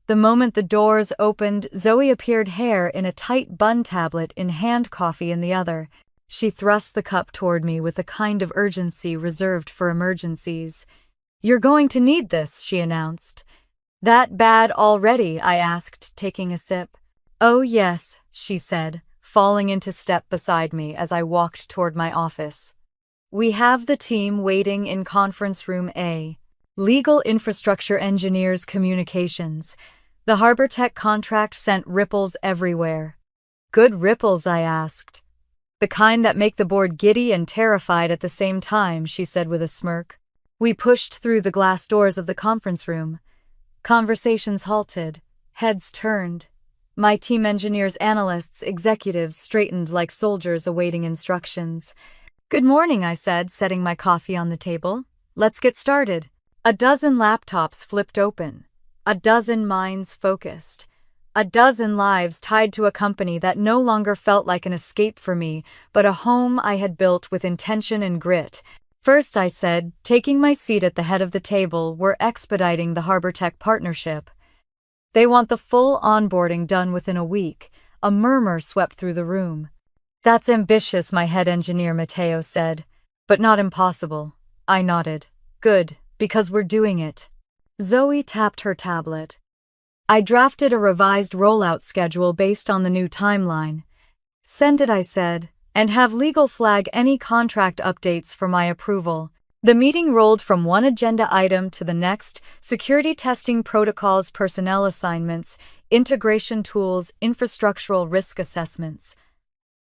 Speaker 1: The moment the doors opened, Zoe appeared, hair in a tight bun, tablet in hand, coffee in the other. She thrust the cup toward me with a kind of urgency reserved for emergencies. "You're going to need this," she announced. "That bad already?" I asked, taking a sip. "Oh yes," she said, falling into step beside me as I walked toward my office. "We have the team waiting in conference room A. Legal, infrastructure, engineers, communications." The Harbor Tech contract sent ripples everywhere. "Good ripples?" I asked. "The kind that make the board giddy and terrified at the same time," she said with a smirk. We pushed through the glass doors of the conference room. Conversations halted. Heads turned. My team, engineers, analysts, executives, straightened like soldiers awaiting instructions. "Good morning," I said, setting my coffee on the table. "Let's get started." A dozen laptops flipped open. A dozen minds focused. A dozen lives tied to a company that no longer felt like an escape for me, but a home I had built with intention and grit. "First," I said, taking my seat at the head of the table, "we're expediting the Harbor Tech partnership. They want the full onboarding done within a week." A murmur swept through the room. "That's ambitious," my head engineer Matteo said. "But not impossible." I nodded. "Good, because we're doing it." Zoe tapped her tablet. "I drafted a revised rollout schedule based on the new timeline." "Send it," I said, "and have legal flag any contract updates for my approval." The meeting rolled from one agenda item to the next: security testing protocols, personnel assignments, integration tools, infrastructural risk assessments.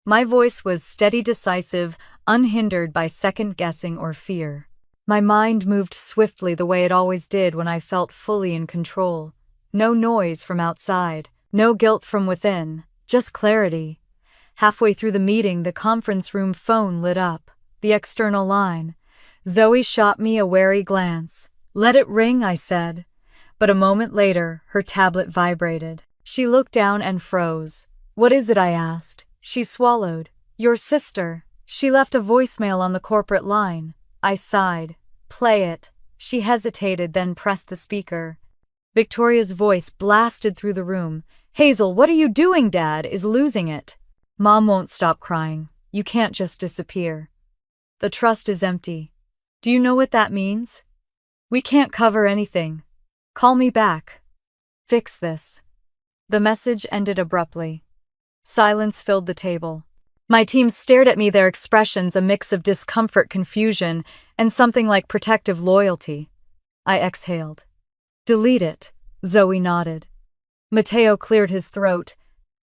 Speaker 1: My voice was steady, decisive, unhindered by second-guessing or fear. My mind moved swiftly the way it always did when I felt fully in control. No noise from outside, no guilt from within, just clarity. Halfway through the meeting, the conference room phone lit up, the external line. Zoe shot me a wary glance. "Let it ring," I said. But a moment later, her tablet vibrated. She looked down and froze. "What is it?" I asked. She swallowed. "Your sister. She left a voicemail on the corporate line." I sighed. "Play it." She hesitated, then pressed the speaker. Victoria's voice blasted through the room. "Hazel, what are you doing? Dad is losing it. Mom won't stop crying. You can't just disappear. The trust is empty. Do you know what that means? We can't cover anything. Call me back. Fix this." The message ended abruptly. Silence filled the table. My team stared at me, their expressions a mix of discomfort, confusion, and something like protective loyalty. I exhaled. "Delete it." Zoe nodded. Matteo cleared his throat.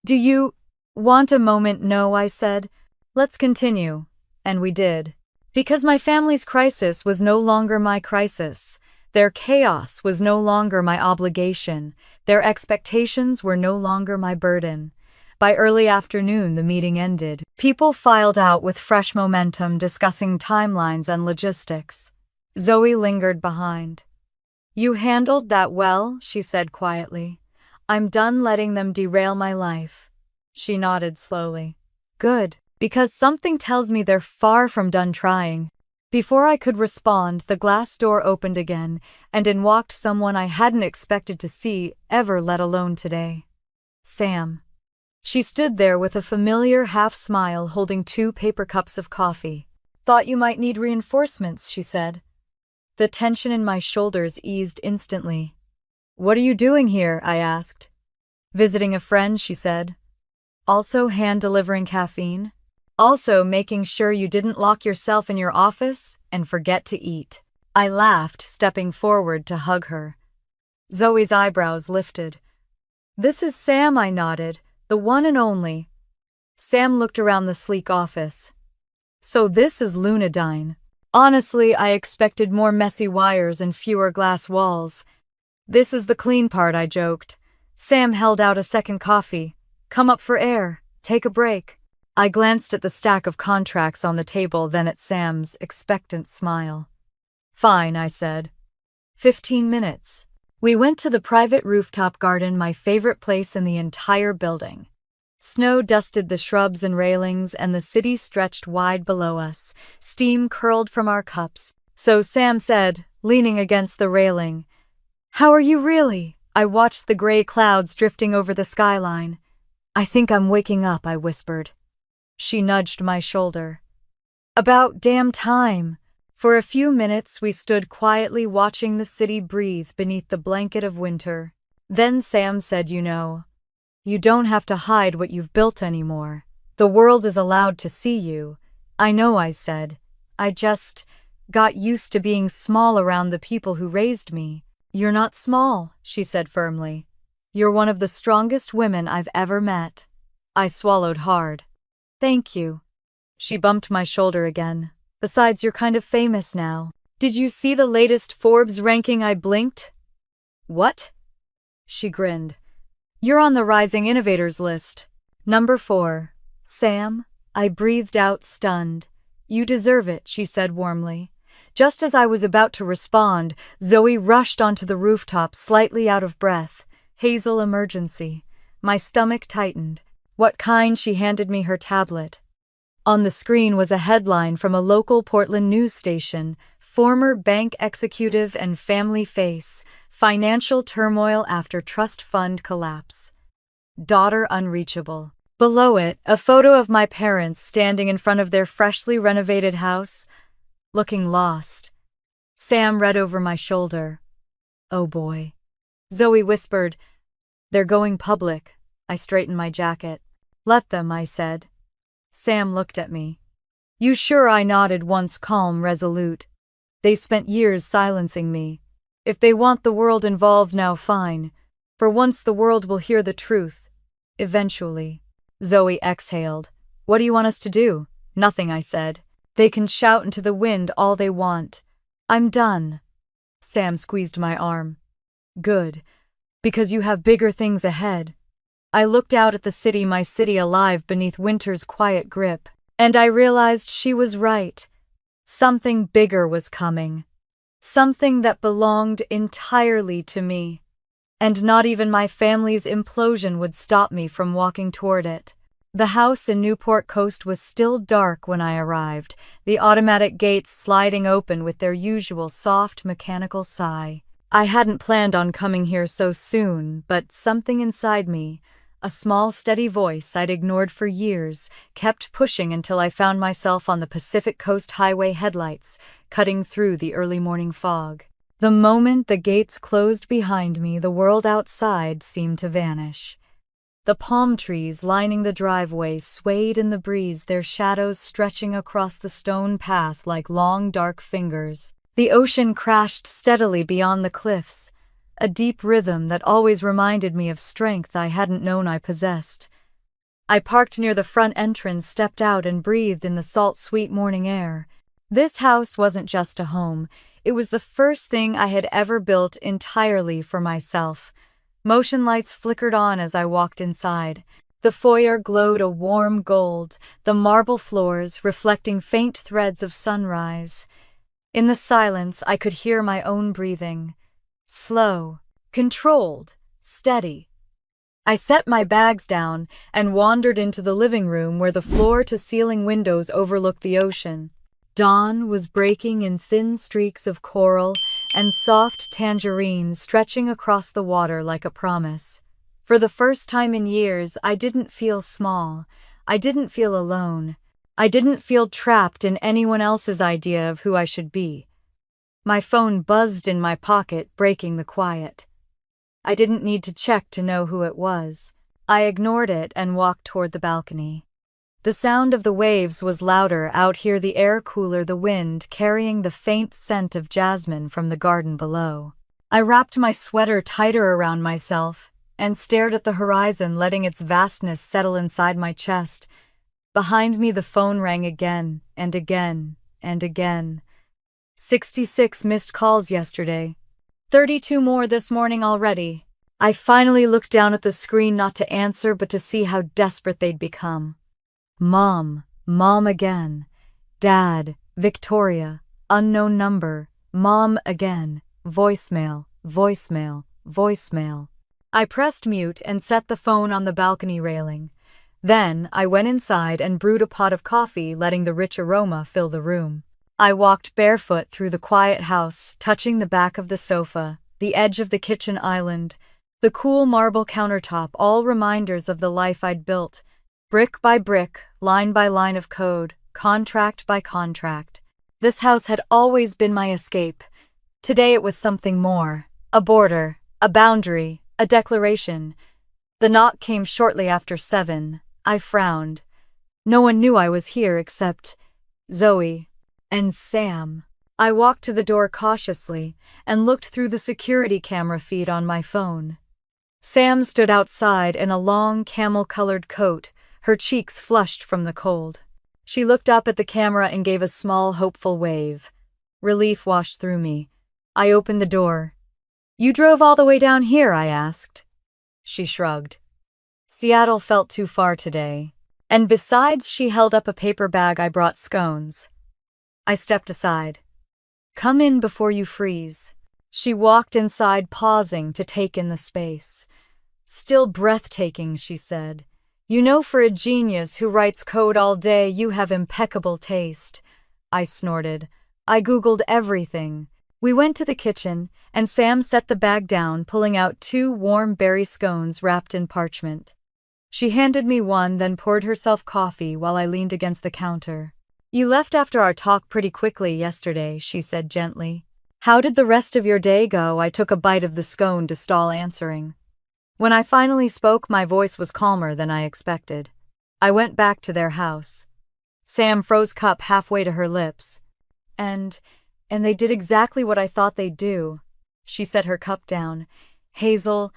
Speaker 1: "Do you want a moment?" "No," I said. "Let's continue." And we did. Because my family's crisis was no longer my crisis. Their chaos was no longer my obligation. Their expectations were no longer my burden. By early afternoon, the meeting ended. People filed out with fresh momentum, discussing timelines and logistics. Zoe lingered behind. "You handled that well," she said quietly. "I'm done letting them derail my life." She nodded slowly. "Good, because something tells me they're far from done trying." Before I could respond, the glass door opened again, and in walked someone I hadn't expected to see, ever let alone today. Sam. She stood there with a familiar half-smile, holding 2 paper cups of coffee. "Thought you might need reinforcements," she said. The tension in my shoulders eased instantly. "What are you doing here?" I asked. "Visiting a friend," she said. "Also hand-delivering caffeine? Also making sure you didn't lock yourself in your office and forget to eat." I laughed, stepping forward to hug her. Zoe's eyebrows lifted. "This is Sam," I nodded. "The one and only." Sam looked around the sleek office. "So this is Lunadyne." Honestly, I expected more messy wires and fewer glass walls. "This is the clean part," I joked. Sam held out a second coffee. "Come up for air. Take a break." I glanced at the stack of contracts on the table, then at Sam's expectant smile. "Fine," I said. 15 minutes. We went to the private rooftop garden, my favorite place in the entire building. Snow dusted the shrubs and railings, and the city stretched wide below us. Steam curled from our cups. "So," Sam said, leaning against the railing. "How are you really?" I watched the gray clouds drifting over the skyline. "I think I'm waking up," I whispered. She nudged my shoulder. "About damn time." For a few minutes we stood quietly watching the city breathe beneath the blanket of winter. Then Sam said, "You don't have to hide what you've built anymore. The world is allowed to see you." "I know," I said. "I just got used to being small around the people who raised me." "You're not small," she said firmly. "You're one of the strongest women I've ever met." I swallowed hard. "Thank you." She bumped my shoulder again. "Besides, you're kind of famous now." "Did you see the latest Forbes ranking?" I blinked. "What?" She grinned. "You're on the Rising Innovators list. Number 4. Sam." I breathed out, stunned. "You deserve it," she said warmly. Just as I was about to respond, Zoe rushed onto the rooftop, slightly out of breath. "Hazel emergency." My stomach tightened. "What kind?" She handed me her tablet. On the screen was a headline from a local Portland news station: "Former bank executive and family face, financial turmoil after trust fund collapse. Daughter unreachable." Below it, a photo of my parents standing in front of their freshly renovated house, looking lost. Sam read over my shoulder. "Oh boy." Zoe whispered, "They're going public." I straightened my jacket. "Let them," I said. Sam looked at me. "You sure?" I nodded, once calm, resolute. "They spent years silencing me. If they want the world involved now, fine. For once the world will hear the truth. Eventually." Zoe exhaled. "What do you want us to do?" "Nothing," I said. "They can shout into the wind all they want. I'm done." Sam squeezed my arm. "Good. Because you have bigger things ahead." I looked out at the city, my city alive beneath winter's quiet grip, and I realized she was right. Something bigger was coming. Something that belonged entirely to me. And not even my family's implosion would stop me from walking toward it. The house in Newport Coast was still dark when I arrived, the automatic gates sliding open with their usual soft mechanical sigh. I hadn't planned on coming here so soon, but something inside me, a small, steady voice I'd ignored for years, kept pushing until I found myself on the Pacific Coast Highway headlights, cutting through the early morning fog. The moment the gates closed behind me, the world outside seemed to vanish. The palm trees lining the driveway swayed in the breeze, their shadows stretching across the stone path like long, dark fingers. The ocean crashed steadily beyond the cliffs, a deep rhythm that always reminded me of strength I hadn't known I possessed. I parked near the front entrance, stepped out, and breathed in the salt, sweet morning air. This house wasn't just a home. It was the first thing I had ever built entirely for myself. Motion lights flickered on as I walked inside. The foyer glowed a warm gold, the marble floors reflecting faint threads of sunrise. In the silence, I could hear my own breathing. Slow, controlled, steady. I set my bags down and wandered into the living room where the floor-to-ceiling windows overlooked the ocean. Dawn was breaking in thin streaks of coral and soft tangerines stretching across the water like a promise. For the first time in years, I didn't feel small. I didn't feel alone. I didn't feel trapped in anyone else's idea of who I should be. My phone buzzed in my pocket, breaking the quiet. I didn't need to check to know who it was. I ignored it and walked toward the balcony. The sound of the waves was louder out here, the air cooler, the wind carrying the faint scent of jasmine from the garden below. I wrapped my sweater tighter around myself and stared at the horizon, letting its vastness settle inside my chest. Behind me, the phone rang again and again and again. 66 missed calls yesterday. 32 more this morning already. I finally looked down at the screen, not to answer but to see how desperate they'd become. Mom again. Dad, Victoria, unknown number. Mom again. Voicemail, voicemail, voicemail. I pressed mute and set the phone on the balcony railing. Then I went inside and brewed a pot of coffee, letting the rich aroma fill the room. I walked barefoot through the quiet house, touching the back of the sofa, the edge of the kitchen island, the cool marble countertop, all reminders of the life I'd built, brick by brick, line by line of code, contract by contract. This house had always been my escape. Today it was something more, a border, a boundary, a declaration. The knock came shortly after 7. I frowned. No one knew I was here except Zoe and Sam. I walked to the door cautiously and looked through the security camera feed on my phone. Sam stood outside in a long camel-colored coat, her cheeks flushed from the cold. She looked up at the camera and gave a small, hopeful wave. Relief washed through me. I opened the door. "You drove all the way down here?" I asked. She shrugged. Seattle felt too far today. And besides, she held up a paper bag. I brought scones. I stepped aside. "Come in before you freeze." She walked inside, pausing to take in the space. "Still breathtaking," she said. "You know, for a genius who writes code all day, you have impeccable taste." I snorted. I Googled everything. We went to the kitchen, and Sam set the bag down, pulling out 2 warm berry scones wrapped in parchment. She handed me one, then poured herself coffee while I leaned against the counter. "You left after our talk pretty quickly yesterday," she said gently. "How did the rest of your day go?" I took a bite of the scone to stall answering. When I finally spoke, my voice was calmer than I expected. I went back to their house. Sam froze cup halfway to her lips. And they did exactly what I thought they'd do." She set her cup down. "Hazel,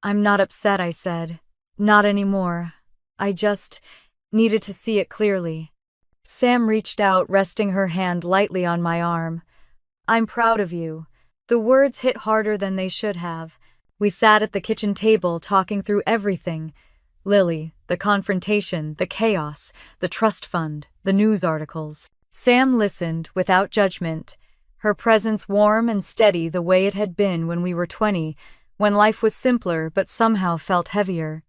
Speaker 1: I'm not upset," I said. "Not anymore. I just needed to see it clearly." Sam reached out, resting her hand lightly on my arm. "I'm proud of you." The words hit harder than they should have. We sat at the kitchen table, talking through everything. Lily, the confrontation, the chaos, the trust fund, the news articles. Sam listened without judgment, her presence warm and steady, the way it had been when we were 20, when life was simpler but somehow felt heavier.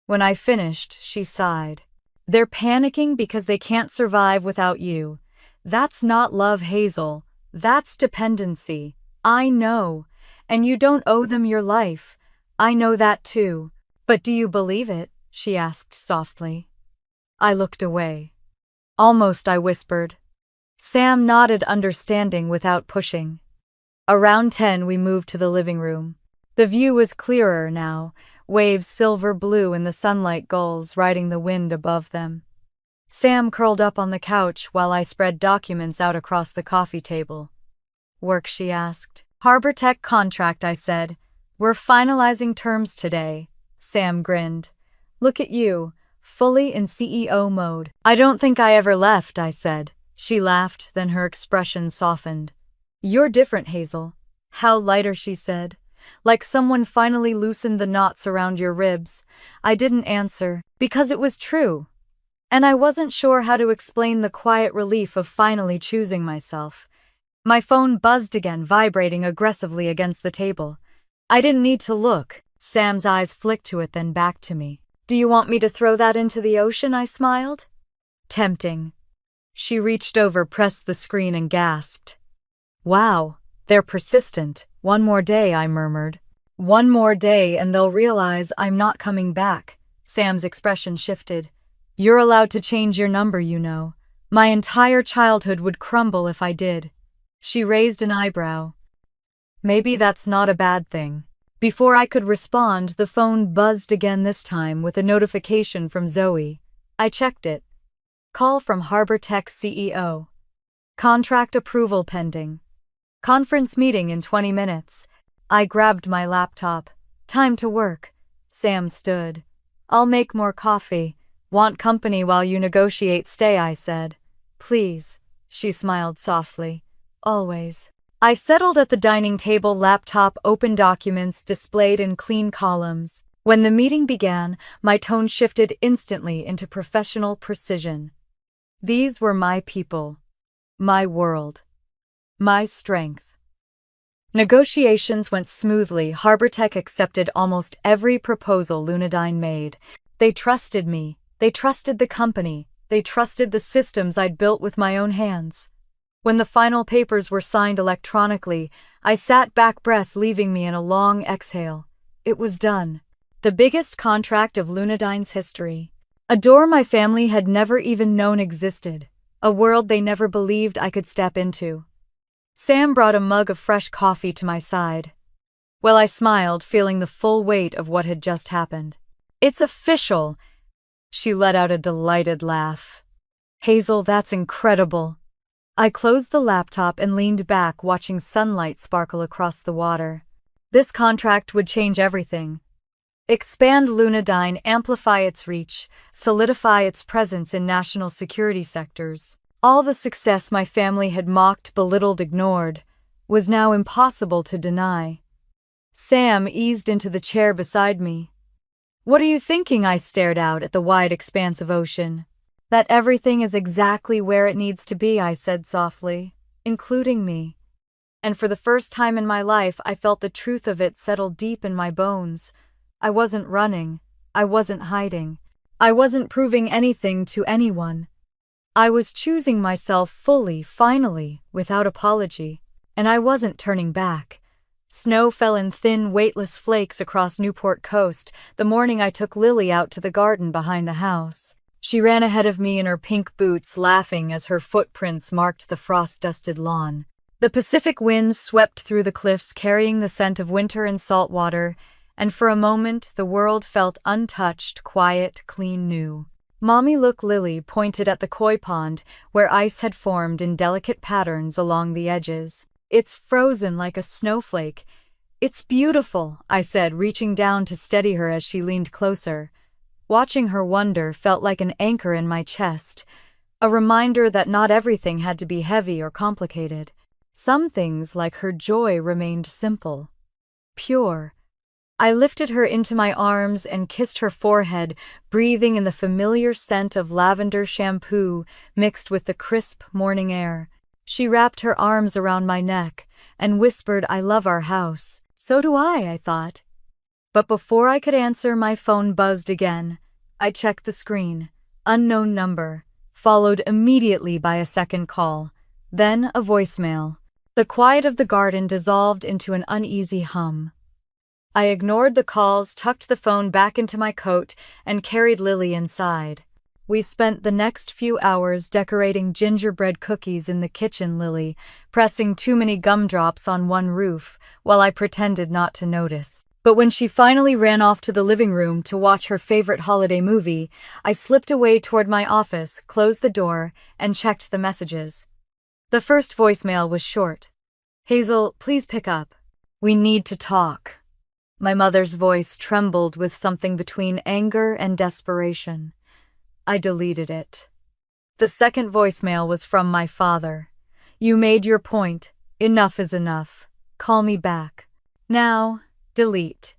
Speaker 1: When I finished, she sighed. "They're panicking because they can't survive without you. That's not love, Hazel. That's dependency. I know. And you don't owe them your life. I know that too. But do you believe it?" she asked softly. I looked away. "Almost," I whispered. Sam nodded, understanding without pushing. Around 10, we moved to the living room. The view was clearer now, waves silver blue in the sunlight, gulls riding the wind above them. Sam curled up on the couch while I spread documents out across the coffee table. "Work?" she asked. "Harbor Tech contract," I said. "We're finalizing terms today." Sam grinned. "Look at you, fully in CEO mode." "I don't think I ever left," I said. She laughed, then her expression softened. "You're different, Hazel." "How lighter," she said. "Like someone finally loosened the knots around your ribs." I didn't answer, because it was true. And I wasn't sure how to explain the quiet relief of finally choosing myself. My phone buzzed again, vibrating aggressively against the table. I didn't need to look. Sam's eyes flicked to it, then back to me. "Do you want me to throw that into the ocean?" I smiled. Tempting. She reached over, pressed the screen, and gasped. "Wow, they're persistent." "One more day," I murmured. "One more day and they'll realize I'm not coming back." Sam's expression shifted. "You're allowed to change your number, you know. My entire childhood would crumble if I did." She raised an eyebrow. "Maybe that's not a bad thing." Before I could respond, the phone buzzed again, this time with a notification from Zoe. I checked it. Call from Harbor Tech CEO. Contract approval pending. Conference meeting in 20 minutes. I grabbed my laptop. Time to work. Sam stood. "I'll make more coffee. Want company while you negotiate?" "Stay," I said. "Please." She smiled softly. "Always." I settled at the dining table, laptop, open, documents displayed in clean columns. When the meeting began, my tone shifted instantly into professional precision. These were my people, my world, my strength. Negotiations went smoothly. Harbor Tech accepted almost every proposal Lunadyne made. They trusted me. They trusted the company. They trusted the systems I'd built with my own hands. When the final papers were signed electronically, I sat back, breath leaving me in a long exhale. It was done. The biggest contract of Lunadyne's history. A door my family had never even known existed. A world they never believed I could step into. Sam brought a mug of fresh coffee to my side. Well, I smiled, feeling the full weight of what had just happened. "It's official." She let out a delighted laugh. "Hazel, that's incredible." I closed the laptop and leaned back, watching sunlight sparkle across the water. This contract would change everything. Expand Lunadyne, amplify its reach, solidify its presence in national security sectors. All the success my family had mocked, belittled, ignored, was now impossible to deny. Sam eased into the chair beside me. "What are you thinking?" I stared out at the wide expanse of ocean. "That everything is exactly where it needs to be," I said softly, "including me." And for the first time in my life, I felt the truth of it settle deep in my bones. I wasn't running. I wasn't hiding. I wasn't proving anything to anyone. I was choosing myself fully, finally, without apology. And I wasn't turning back. Snow fell in thin, weightless flakes across Newport Coast the morning I took Lily out to the garden behind the house. She ran ahead of me in her pink boots, laughing as her footprints marked the frost-dusted lawn. The Pacific wind swept through the cliffs, carrying the scent of winter and salt water, and for a moment the world felt untouched, quiet, clean, new. "Mommy, look." Lily pointed at the koi pond, where ice had formed in delicate patterns along the edges. "It's frozen like a snowflake." "It's beautiful," I said, reaching down to steady her as she leaned closer. Watching her wonder felt like an anchor in my chest, a reminder that not everything had to be heavy or complicated. Some things, like her joy, remained simple, pure. I lifted her into my arms and kissed her forehead, breathing in the familiar scent of lavender shampoo mixed with the crisp morning air. She wrapped her arms around my neck and whispered, "I love our house." "So do I thought. But before I could answer, my phone buzzed again. I checked the screen. Unknown number, followed immediately by a second call, then a voicemail. The quiet of the garden dissolved into an uneasy hum. I ignored the calls, tucked the phone back into my coat, and carried Lily inside. We spent the next few hours decorating gingerbread cookies in the kitchen, Lily pressing too many gumdrops on one roof, while I pretended not to notice. But when she finally ran off to the living room to watch her favorite holiday movie, I slipped away toward my office, closed the door, and checked the messages. The first voicemail was short. "Hazel, please pick up. We need to talk." My mother's voice trembled with something between anger and desperation. I deleted it. The second voicemail was from my father. "You made your point. Enough is enough. Call me back. Now, delete.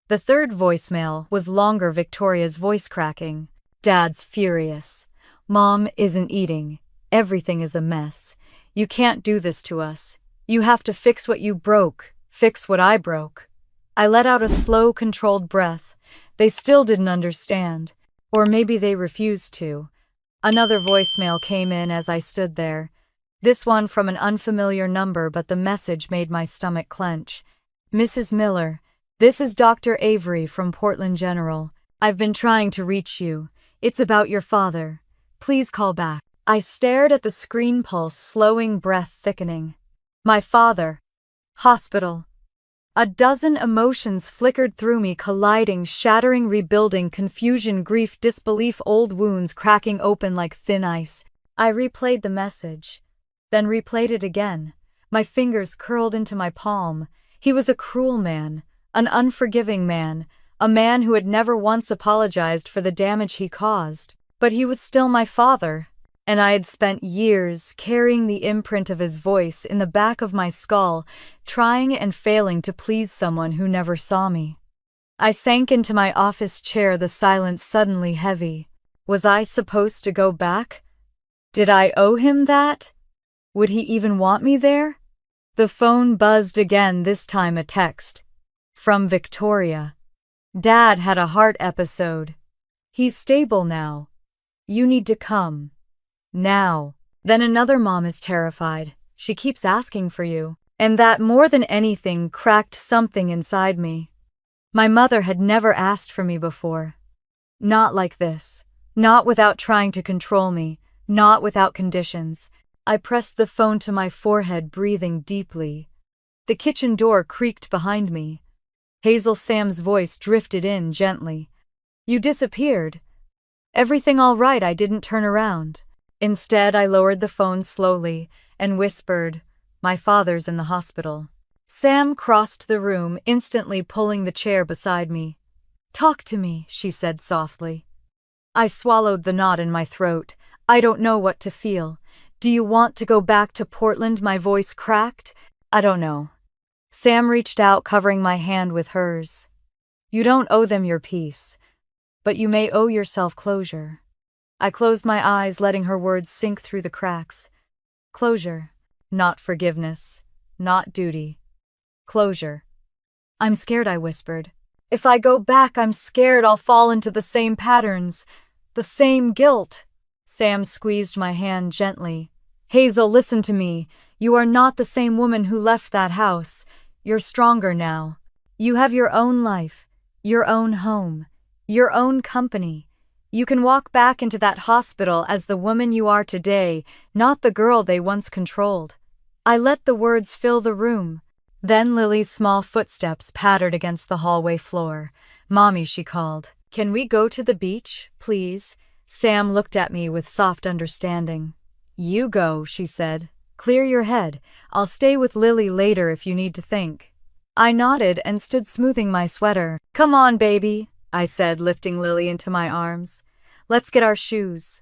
Speaker 1: The third voicemail was longer, Victoria's voice cracking. Dad's furious. Mom isn't eating. Everything is a mess. You can't do this to us. You have to fix what you broke. Fix what I broke. I let out a slow, controlled breath. They still didn't understand. Or maybe they refused to. Another voicemail came in as I stood there. This one from an unfamiliar number, but the message made my stomach clench. Mrs. Miller, this is Dr. Avery from Portland General. I've been trying to reach you. It's about your father. Please call back. I stared at the screen, pulse slowing, breath thickening. My father. Hospital. A dozen emotions flickered through me, colliding, shattering, rebuilding, confusion, grief, disbelief, old wounds cracking open like thin ice. I replayed the message, then replayed it again. My fingers curled into my palm. He was a cruel man, an unforgiving man, a man who had never once apologized for the damage he caused. But he was still my father, and I had spent years carrying the imprint of his voice in the back of my skull, trying and failing to please someone who never saw me. I sank into my office chair, the silence suddenly heavy. Was I supposed to go back? Did I owe him that? Would he even want me there? The phone buzzed again, this time a text. From Victoria. Dad had a heart episode. He's stable now. You need to come. Now. Then another mom is terrified. She keeps asking for you. And that, more than anything, cracked something inside me. My mother had never asked for me before. Not like this. Not without trying to control me. Not without conditions. I pressed the phone to my forehead, breathing deeply. The kitchen door creaked behind me. Hazel Sam's voice drifted in gently. You disappeared. Everything all right? I didn't turn around. Instead, I lowered the phone slowly and whispered, my father's in the hospital. Sam crossed the room, instantly pulling the chair beside me. Talk to me, she said softly. I swallowed the knot in my throat. I don't know what to feel. Do you want to go back to Portland? My voice cracked. I don't know. Sam reached out, covering my hand with hers. You don't owe them your peace, but you may owe yourself closure. I closed my eyes, letting her words sink through the cracks. Closure, not forgiveness, not duty. Closure. I'm scared, I whispered. If I go back, I'm scared I'll fall into the same patterns, the same guilt. Sam squeezed my hand gently. Hazel, listen to me. You are not the same woman who left that house. You're stronger now. You have your own life, your own home, your own company. You can walk back into that hospital as the woman you are today, not the girl they once controlled. I let the words fill the room. Then Lily's small footsteps pattered against the hallway floor. Mommy, she called. Can we go to the beach, please? Sam looked at me with soft understanding. You go, she said. Clear your head. I'll stay with Lily later if you need to think. I nodded and stood smoothing my sweater. Come on, baby, I said, lifting Lily into my arms. Let's get our shoes.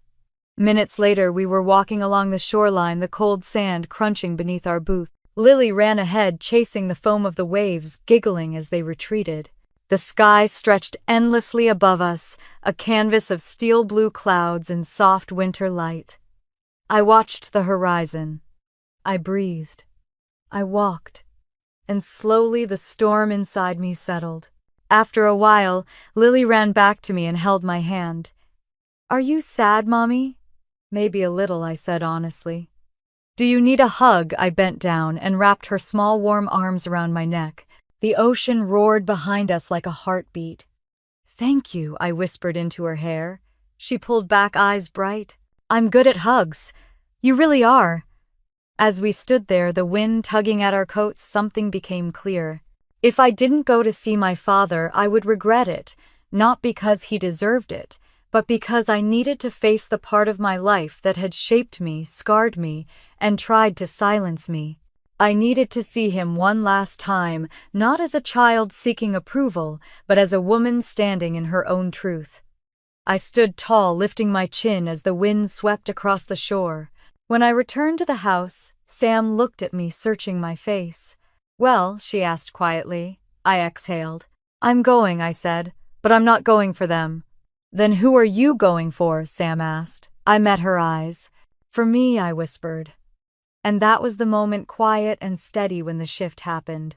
Speaker 1: Minutes later, we were walking along the shoreline, the cold sand crunching beneath our boots. Lily ran ahead, chasing the foam of the waves, giggling as they retreated. The sky stretched endlessly above us, a canvas of steel blue clouds and soft winter light. I watched the horizon. I breathed. I walked. And slowly the storm inside me settled. After a while, Lily ran back to me and held my hand. Are you sad, Mommy? Maybe a little, I said honestly. Do you need a hug? I bent down and wrapped her small warm arms around my neck. The ocean roared behind us like a heartbeat. Thank you, I whispered into her hair. She pulled back, eyes bright. I'm good at hugs. You really are. As we stood there, the wind tugging at our coats, something became clear. If I didn't go to see my father, I would regret it, not because he deserved it, but because I needed to face the part of my life that had shaped me, scarred me, and tried to silence me. I needed to see him one last time, not as a child seeking approval, but as a woman standing in her own truth. I stood tall, lifting my chin as the wind swept across the shore. When I returned to the house, Sam looked at me, searching my face. Well, she asked quietly. I exhaled. I'm going, I said, but I'm not going for them. Then who are you going for? Sam asked. I met her eyes. For me, I whispered. And that was the moment, quiet and steady, when the shift happened.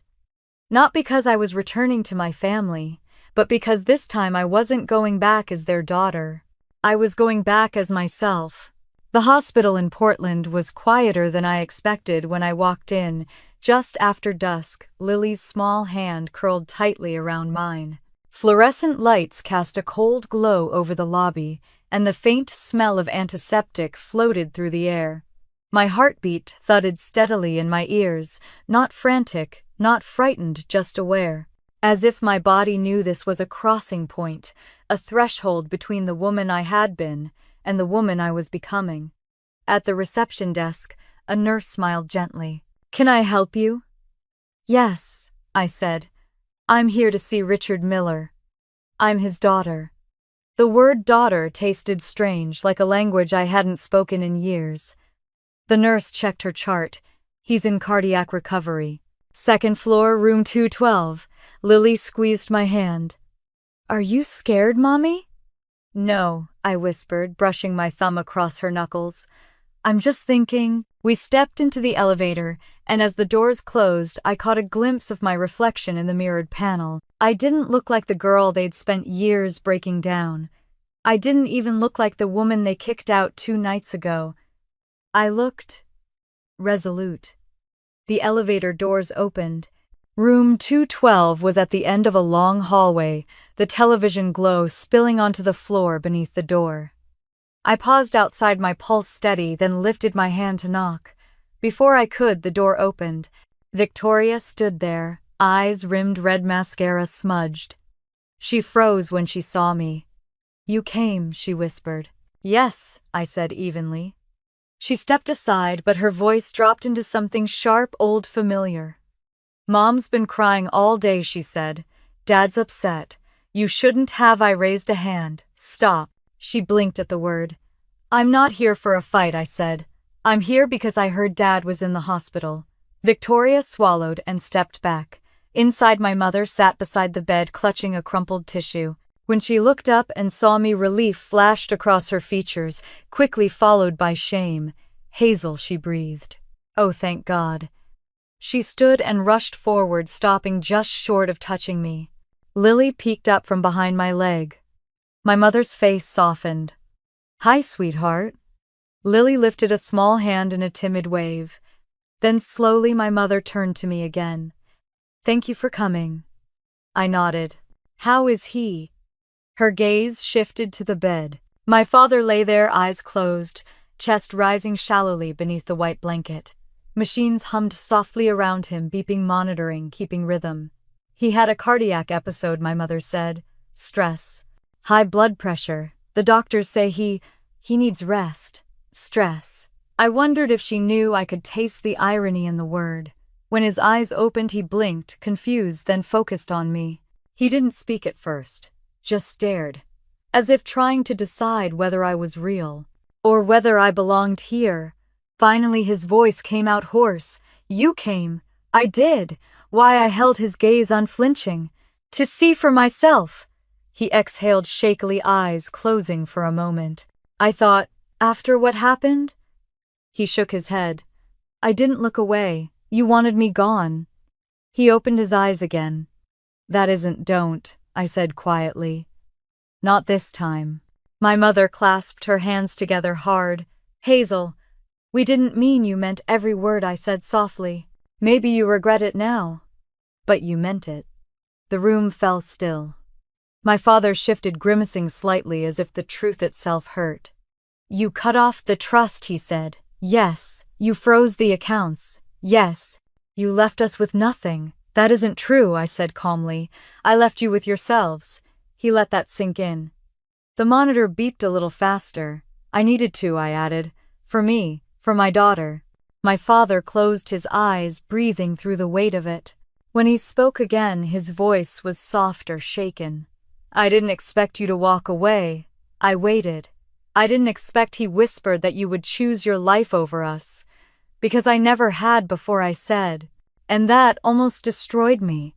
Speaker 1: Not because I was returning to my family, but because this time I wasn't going back as their daughter. I was going back as myself. The hospital in Portland was quieter than I expected when I walked in, just after dusk. Lily's small hand curled tightly around mine. Fluorescent lights cast a cold glow over the lobby, and the faint smell of antiseptic floated through the air. My heartbeat thudded steadily in my ears, not frantic, not frightened, just aware. As if my body knew this was a crossing point, a threshold between the woman I had been and the woman I was becoming. At the reception desk, a nurse smiled gently. Can I help you? Yes, I said. I'm here to see Richard Miller. I'm his daughter. The word daughter tasted strange, like a language I hadn't spoken in years. The nurse checked her chart. He's in cardiac recovery. Second floor, room 212. Lily squeezed my hand. Are you scared, Mommy? No, I whispered, brushing my thumb across her knuckles. I'm just thinking. We stepped into the elevator, and as the doors closed, I caught a glimpse of my reflection in the mirrored panel. I didn't look like the girl they'd spent years breaking down. I didn't even look like the woman they kicked out 2 nights ago. I looked resolute. The elevator doors opened. Room 212 was at the end of a long hallway, the television glow spilling onto the floor beneath the door. I paused outside, my pulse steady, then lifted my hand to knock. Before I could, the door opened. Victoria stood there, eyes rimmed red mascara smudged. She froze when she saw me. You came, she whispered. Yes, I said evenly. She stepped aside, but her voice dropped into something sharp, old familiar. Mom's been crying all day, she said. Dad's upset. You shouldn't have. I raised a hand. Stop. She blinked at the word. I'm not here for a fight, I said. I'm here because I heard Dad was in the hospital. Victoria swallowed and stepped back. Inside, my mother sat beside the bed, clutching a crumpled tissue. When she looked up and saw me, relief flashed across her features, quickly followed by shame. Hazel, she breathed. Oh, thank God. She stood and rushed forward, stopping just short of touching me. Lily peeked up from behind my leg. My mother's face softened. Hi, sweetheart. Lily lifted a small hand in a timid wave. Then slowly my mother turned to me again. Thank you for coming. I nodded. How is he? Her gaze shifted to the bed. My father lay there, eyes closed, chest rising shallowly beneath the white blanket. Machines hummed softly around him, beeping, monitoring, keeping rhythm. He had a cardiac episode, my mother said. Stress. High blood pressure. The doctors say he needs rest. Stress. I wondered if she knew. I could taste the irony in the word. When his eyes opened, he blinked, confused, then focused on me. He didn't speak at first, just stared, as if trying to decide whether I was real, or whether I belonged here. Finally his voice came out hoarse. You came. I did. Why? I held his gaze unflinching. To see for myself. He exhaled shakily, eyes closing for a moment. I thought, after what happened? He shook his head. I didn't look away. You wanted me gone. He opened his eyes again. That isn't don't, I said quietly. Not this time. My mother clasped her hands together hard. Hazel, we didn't mean you meant every word, I said softly. Maybe you regret it now. But you meant it. The room fell still. My father shifted, grimacing slightly as if the truth itself hurt. You cut off the trust, he said. Yes. You froze the accounts. Yes. You left us with nothing. That isn't true, I said calmly. I left you with yourselves. He let that sink in. The monitor beeped a little faster. I needed to, I added. For me, for my daughter. My father closed his eyes, breathing through the weight of it. When he spoke again, his voice was softer, shaken. I didn't expect you to walk away. I waited. I didn't expect, he whispered, that you would choose your life over us. because I never had before I said, and that almost destroyed me.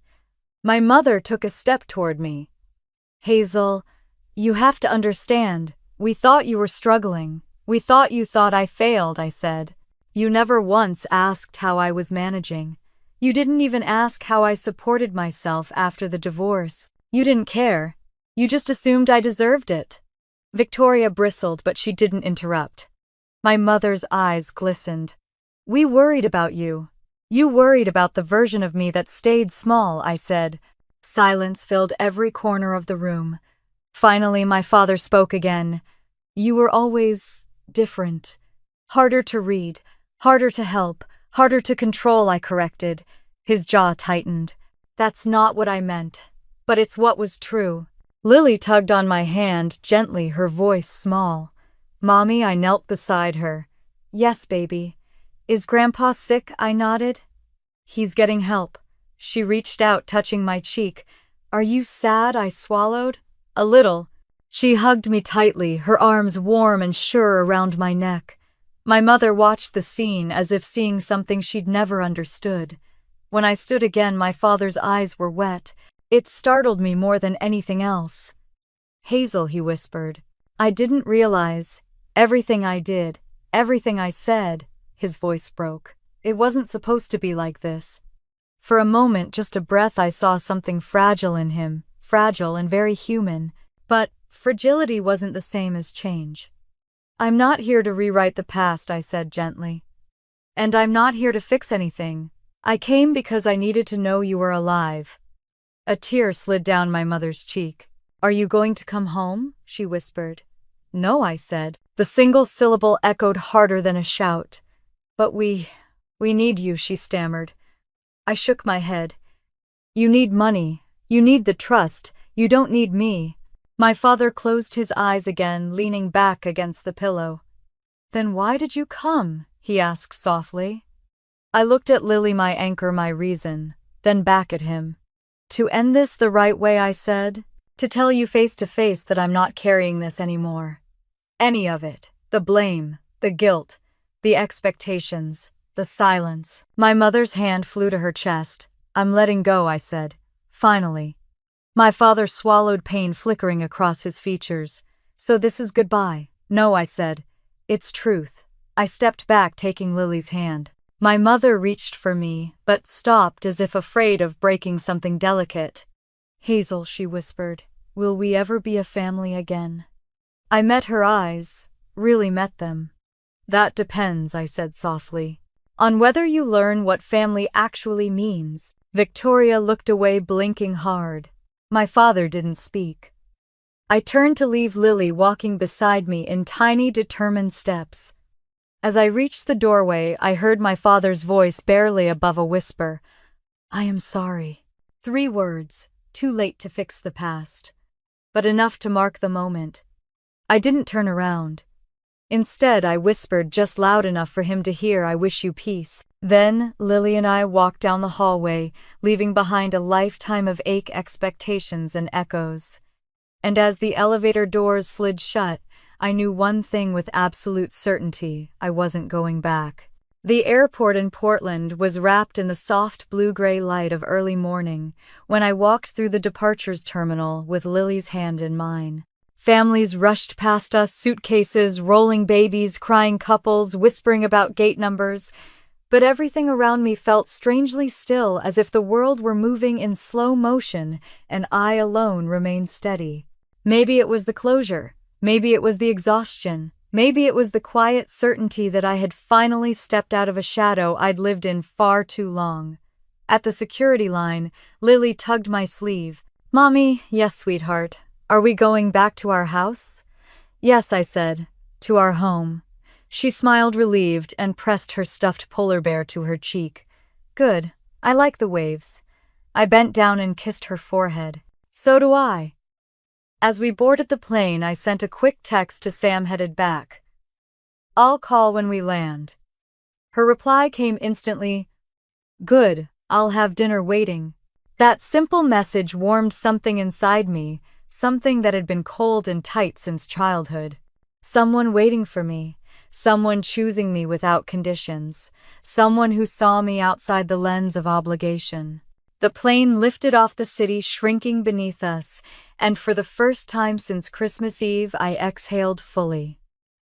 Speaker 1: My mother took a step toward me. Hazel, you have to understand, we thought you were struggling. We thought you thought I failed, I said. You never once asked how I was managing. You didn't even ask how I supported myself after the divorce. You didn't care. You just assumed I deserved it. Victoria bristled, but she didn't interrupt. My mother's eyes glistened. We worried about you. You worried about the version of me that stayed small, I said. Silence filled every corner of the room. Finally, my father spoke again. You were always different. Harder to read, harder to help, harder to control, I corrected. His jaw tightened. That's not what I meant. But it's what was true. Lily tugged on my hand gently, her voice small. Mommy, I knelt beside her. Yes, baby. Is Grandpa sick? I nodded. He's getting help. She reached out, touching my cheek. Are you sad? I swallowed. A little. She hugged me tightly, her arms warm and sure around my neck. My mother watched the scene as if seeing something she'd never understood. When I stood again, my father's eyes were wet. It startled me more than anything else. Hazel, he whispered. I didn't realize. Everything I did, everything I said, his voice broke. It wasn't supposed to be like this. For a moment, just a breath, I saw something fragile in him, fragile and very human. But fragility wasn't the same as change. I'm not here to rewrite the past, I said gently. And I'm not here to fix anything. I came because I needed to know you were alive. A tear slid down my mother's cheek. Are you going to come home? She whispered. No, I said. The single syllable echoed harder than a shout. But we need you, she stammered. I shook my head. You need money. You need the trust. You don't need me. My father closed his eyes again, leaning back against the pillow. Then why did you come? He asked softly. I looked at Lily, my anchor, my reason, then back at him. To end this the right way, I said. To tell you face to face that I'm not carrying this anymore. Any of it. The blame, the guilt, the expectations, the silence. My mother's hand flew to her chest. I'm letting go, I said. Finally. My father swallowed, pain flickering across his features. So this is goodbye. No, I said. It's truth. I stepped back, taking Lily's hand. My mother reached for me, but stopped as if afraid of breaking something delicate. Hazel, she whispered, will we ever be a family again? I met her eyes, really met them. That depends, I said softly, on whether you learn what family actually means. Victoria looked away, blinking hard. My father didn't speak. I turned to leave Lily walking beside me in tiny, determined steps. As I reached the doorway, I heard my father's voice barely above a whisper. I am sorry. 3 words, too late to fix the past, but enough to mark the moment. I didn't turn around. Instead, I whispered just loud enough for him to hear, I wish you peace. Then, Lily and I walked down the hallway, leaving behind a lifetime of ache, expectations, and echoes. And as the elevator doors slid shut, I knew one thing with absolute certainty: I wasn't going back. The airport in Portland was wrapped in the soft blue-gray light of early morning when I walked through the departures terminal with Lily's hand in mine. Families rushed past us, suitcases, rolling babies, crying couples, whispering about gate numbers. But everything around me felt strangely still, as if the world were moving in slow motion and I alone remained steady. Maybe it was the closure. Maybe it was the exhaustion. Maybe it was the quiet certainty that I had finally stepped out of a shadow I'd lived in far too long. At the security line, Lily tugged my sleeve. Mommy, yes, sweetheart. Are we going back to our house? Yes, I said. To our home. She smiled, relieved, and pressed her stuffed polar bear to her cheek. Good. I like the waves. I bent down and kissed her forehead. So do I. As we boarded the plane, I sent a quick text to Sam, headed back. I'll call when we land. Her reply came instantly. Good, I'll have dinner waiting. That simple message warmed something inside me, something that had been cold and tight since childhood. Someone waiting for me, someone choosing me without conditions, someone who saw me outside the lens of obligation. The plane lifted off the city, shrinking beneath us, and for the first time since Christmas Eve, I exhaled fully.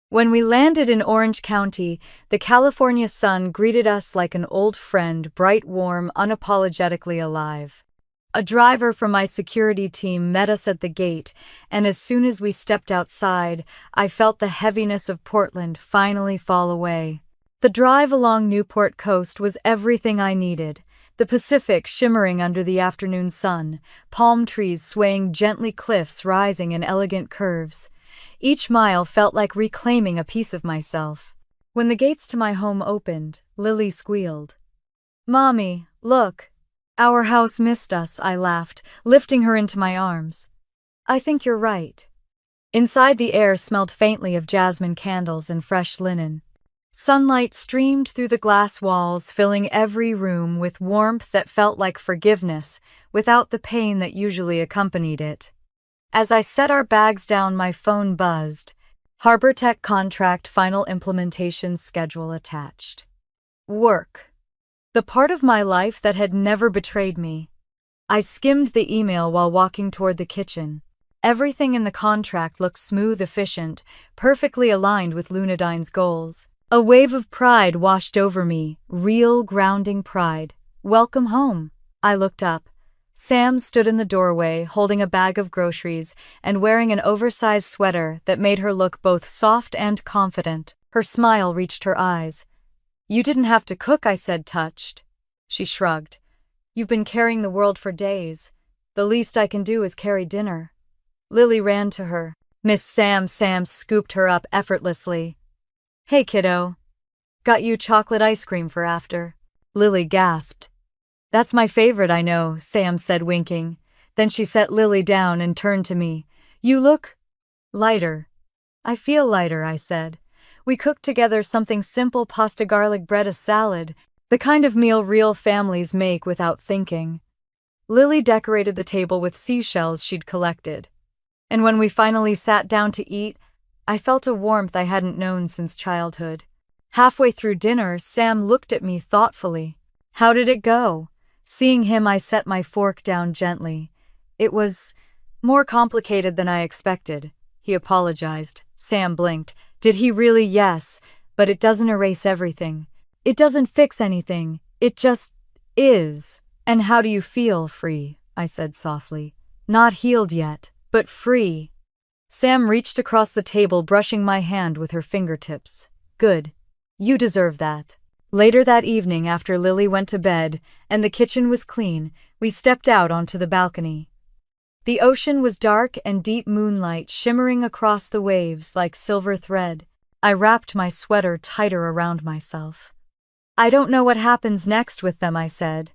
Speaker 1: When we landed in Orange County, the California sun greeted us like an old friend, bright, warm, unapologetically alive. A driver from my security team met us at the gate, and as soon as we stepped outside, I felt the heaviness of Portland finally fall away. The drive along Newport Coast was everything I needed. The Pacific shimmering under the afternoon sun, palm trees swaying gently, cliffs rising in elegant curves. Each mile felt like reclaiming a piece of myself. When the gates to my home opened, Lily squealed. "Mommy, look. Our house missed us," I laughed, lifting her into my arms. "I think you're right." Inside, the air smelled faintly of jasmine candles and fresh linen. Sunlight streamed through the glass walls, filling every room with warmth that felt like forgiveness, without the pain that usually accompanied it. As I set our bags down, my phone buzzed. HarborTech contract, final implementation schedule attached. Work. The part of my life that had never betrayed me. I skimmed the email while walking toward the kitchen. Everything in the contract looked smooth, efficient, perfectly aligned with Lunadine's goals. A wave of pride washed over me, real, grounding pride. "Welcome home." I looked up. Sam stood in the doorway, holding a bag of groceries and wearing an oversized sweater that made her look both soft and confident. Her smile reached her eyes. "You didn't have to cook," I said, touched. She shrugged. "You've been carrying the world for days. The least I can do is carry dinner." Lily ran to her. "Miss Sam." Sam scooped her up effortlessly. "Hey, kiddo. Got you chocolate ice cream for after." Lily gasped. "That's my favorite, I know," Sam said, winking. Then she set Lily down and turned to me. "You look lighter." "I feel lighter," I said. We cooked together something simple: pasta, garlic bread, a salad, the kind of meal real families make without thinking. Lily decorated the table with seashells she'd collected. And when we finally sat down to eat, I felt a warmth I hadn't known since childhood. Halfway through dinner, Sam looked at me thoughtfully. "How did it go?" Seeing him, I set my fork down gently. "It was more complicated than I expected," he apologized. Sam blinked. "Did he really?" "Yes, but it doesn't erase everything. It doesn't fix anything. It just is." "And how do you feel?" "Free," I said softly. "Not healed yet, but free." Sam reached across the table, brushing my hand with her fingertips. "Good. You deserve that." Later that evening, after Lily went to bed and the kitchen was clean, we stepped out onto the balcony. The ocean was dark and deep, moonlight shimmering across the waves like silver thread. I wrapped my sweater tighter around myself. "I don't know what happens next with them," I said.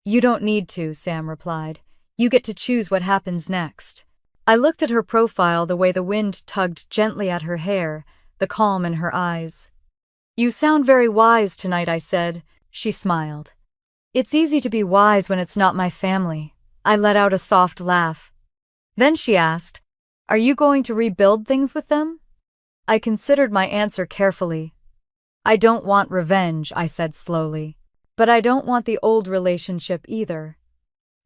Speaker 1: "You don't need to," Sam replied. "You get to choose what happens next." I looked at her profile, the way the wind tugged gently at her hair, the calm in her eyes. "You sound very wise tonight," I said. She smiled. "It's easy to be wise when it's not my family." I let out a soft laugh. Then she asked, "Are you going to rebuild things with them?" I considered my answer carefully. "I don't want revenge," I said slowly. "But I don't want the old relationship either.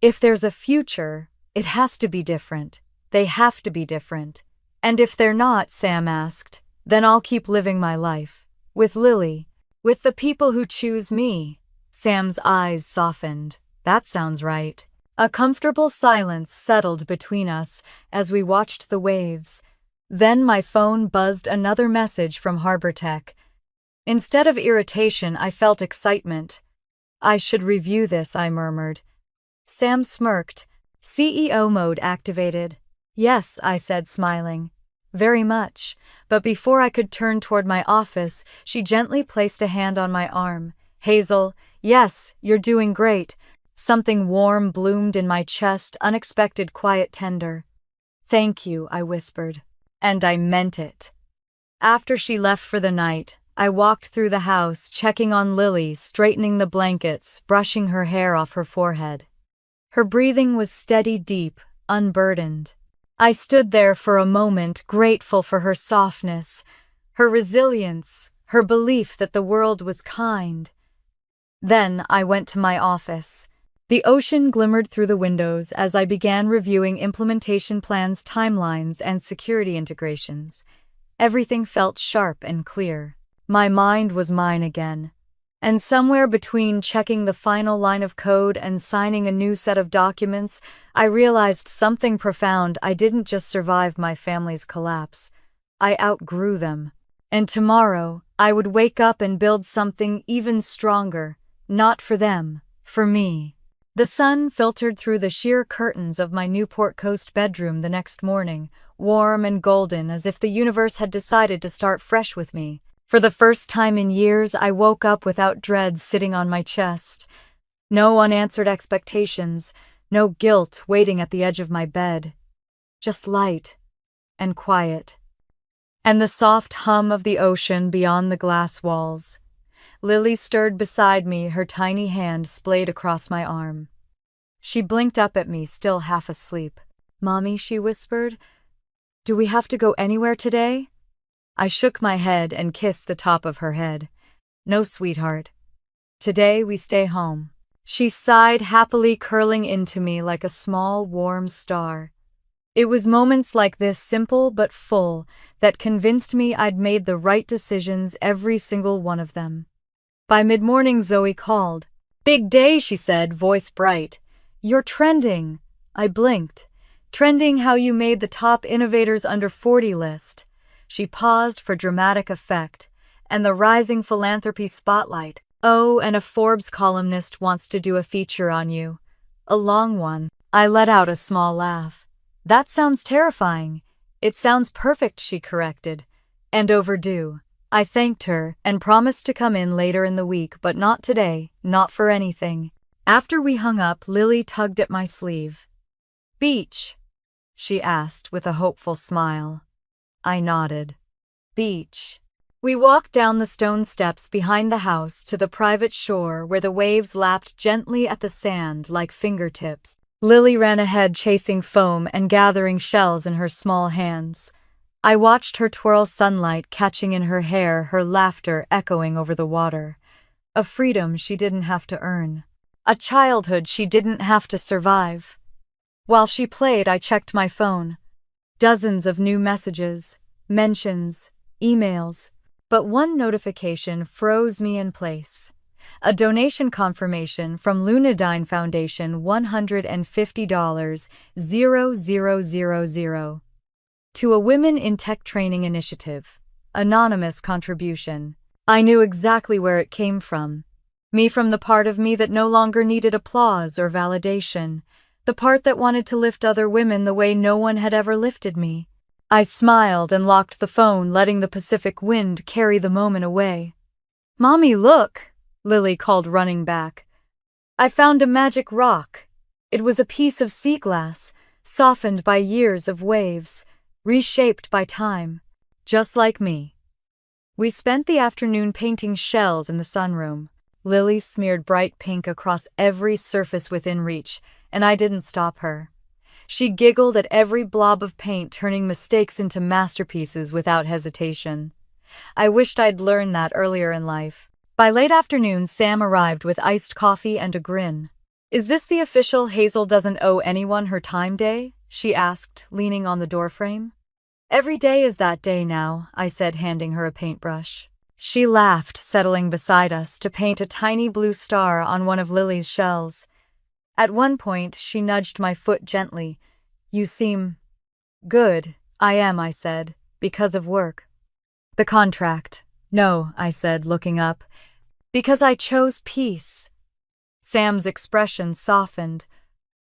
Speaker 1: If there's a future, it has to be different. They have to be different. And if they're not," Sam asked, "then I'll keep living my life. With Lily. With the people who choose me." Sam's eyes softened. "That sounds right." A comfortable silence settled between us as we watched the waves. Then my phone buzzed, another message from HarborTech. Instead of irritation, I felt excitement. "I should review this," I murmured. Sam smirked. "CEO mode activated." "Yes," I said, smiling. "Very much." But before I could turn toward my office, she gently placed a hand on my arm. "Hazel, yes, you're doing great." Something warm bloomed in my chest, unexpected, quiet, tender. "Thank you," I whispered. And I meant it. After she left for the night, I walked through the house, checking on Lily, straightening the blankets, brushing her hair off her forehead. Her breathing was steady, deep, unburdened. I stood there for a moment, grateful for her softness, her resilience, her belief that the world was kind. Then I went to my office. The ocean glimmered through the windows as I began reviewing implementation plans, timelines, and security integrations. Everything felt sharp and clear. My mind was mine again. And somewhere between checking the final line of code and signing a new set of documents, I realized something profound. I didn't just survive my family's collapse. I outgrew them. And tomorrow, I would wake up and build something even stronger, not for them, for me. The sun filtered through the sheer curtains of my Newport Coast bedroom the next morning, warm and golden, as if the universe had decided to start fresh with me. For the first time in years, I woke up without dread sitting on my chest. No unanswered expectations, no guilt waiting at the edge of my bed. Just light and quiet. And the soft hum of the ocean beyond the glass walls. Lily stirred beside me, her tiny hand splayed across my arm. She blinked up at me, still half asleep. "Mommy," she whispered, "do we have to go anywhere today?" I shook my head and kissed the top of her head. "No, sweetheart. Today we stay home." She sighed happily, curling into me like a small, warm star. It was moments like this, simple but full, that convinced me I'd made the right decisions, every single one of them. By mid-morning, Zoe called. "Big day," she said, voice bright. "You're trending." I blinked. "Trending how you made the top innovators under 40 list." She paused for dramatic effect. "And the rising philanthropy spotlight. Oh, and a Forbes columnist wants to do a feature on you. A long one." I let out a small laugh. "That sounds terrifying." "It sounds perfect," she corrected. "And overdue." I thanked her and promised to come in later in the week, but not today, not for anything. After we hung up, Lily tugged at my sleeve. "Beach?" she asked with a hopeful smile. I nodded. "Beach." We walked down the stone steps behind the house to the private shore where the waves lapped gently at the sand like fingertips. Lily ran ahead, chasing foam and gathering shells in her small hands. I watched her twirl, sunlight catching in her hair, her laughter echoing over the water. A freedom she didn't have to earn. A childhood she didn't have to survive. While she played, I checked my phone. Dozens of new messages, mentions, emails. But one notification froze me in place. A donation confirmation from Lunadyne Foundation, $150, 0000. To a Women in Tech Training Initiative. Anonymous contribution. I knew exactly where it came from. Me, from the part of me that no longer needed applause or validation. The part that wanted to lift other women the way no one had ever lifted me. I smiled and locked the phone, letting the Pacific wind carry the moment away. "Mommy, look!" Lily called, running back. "I found a magic rock." It was a piece of sea glass, softened by years of waves, reshaped by time, just like me. We spent the afternoon painting shells in the sunroom. Lily smeared bright pink across every surface within reach, and I didn't stop her. She giggled at every blob of paint, turning mistakes into masterpieces without hesitation. I wished I'd learned that earlier in life. By late afternoon, Sam arrived with iced coffee and a grin. "Is this the official Hazel doesn't owe anyone her time day?" she asked, leaning on the doorframe. "Every day is that day now," I said, handing her a paintbrush. She laughed, settling beside us to paint a tiny blue star on one of Lily's shells. At one point, she nudged my foot gently. "You seem good." "I am," I said, "because of work." "The contract." "No," I said, looking up. "Because I chose peace." Sam's expression softened.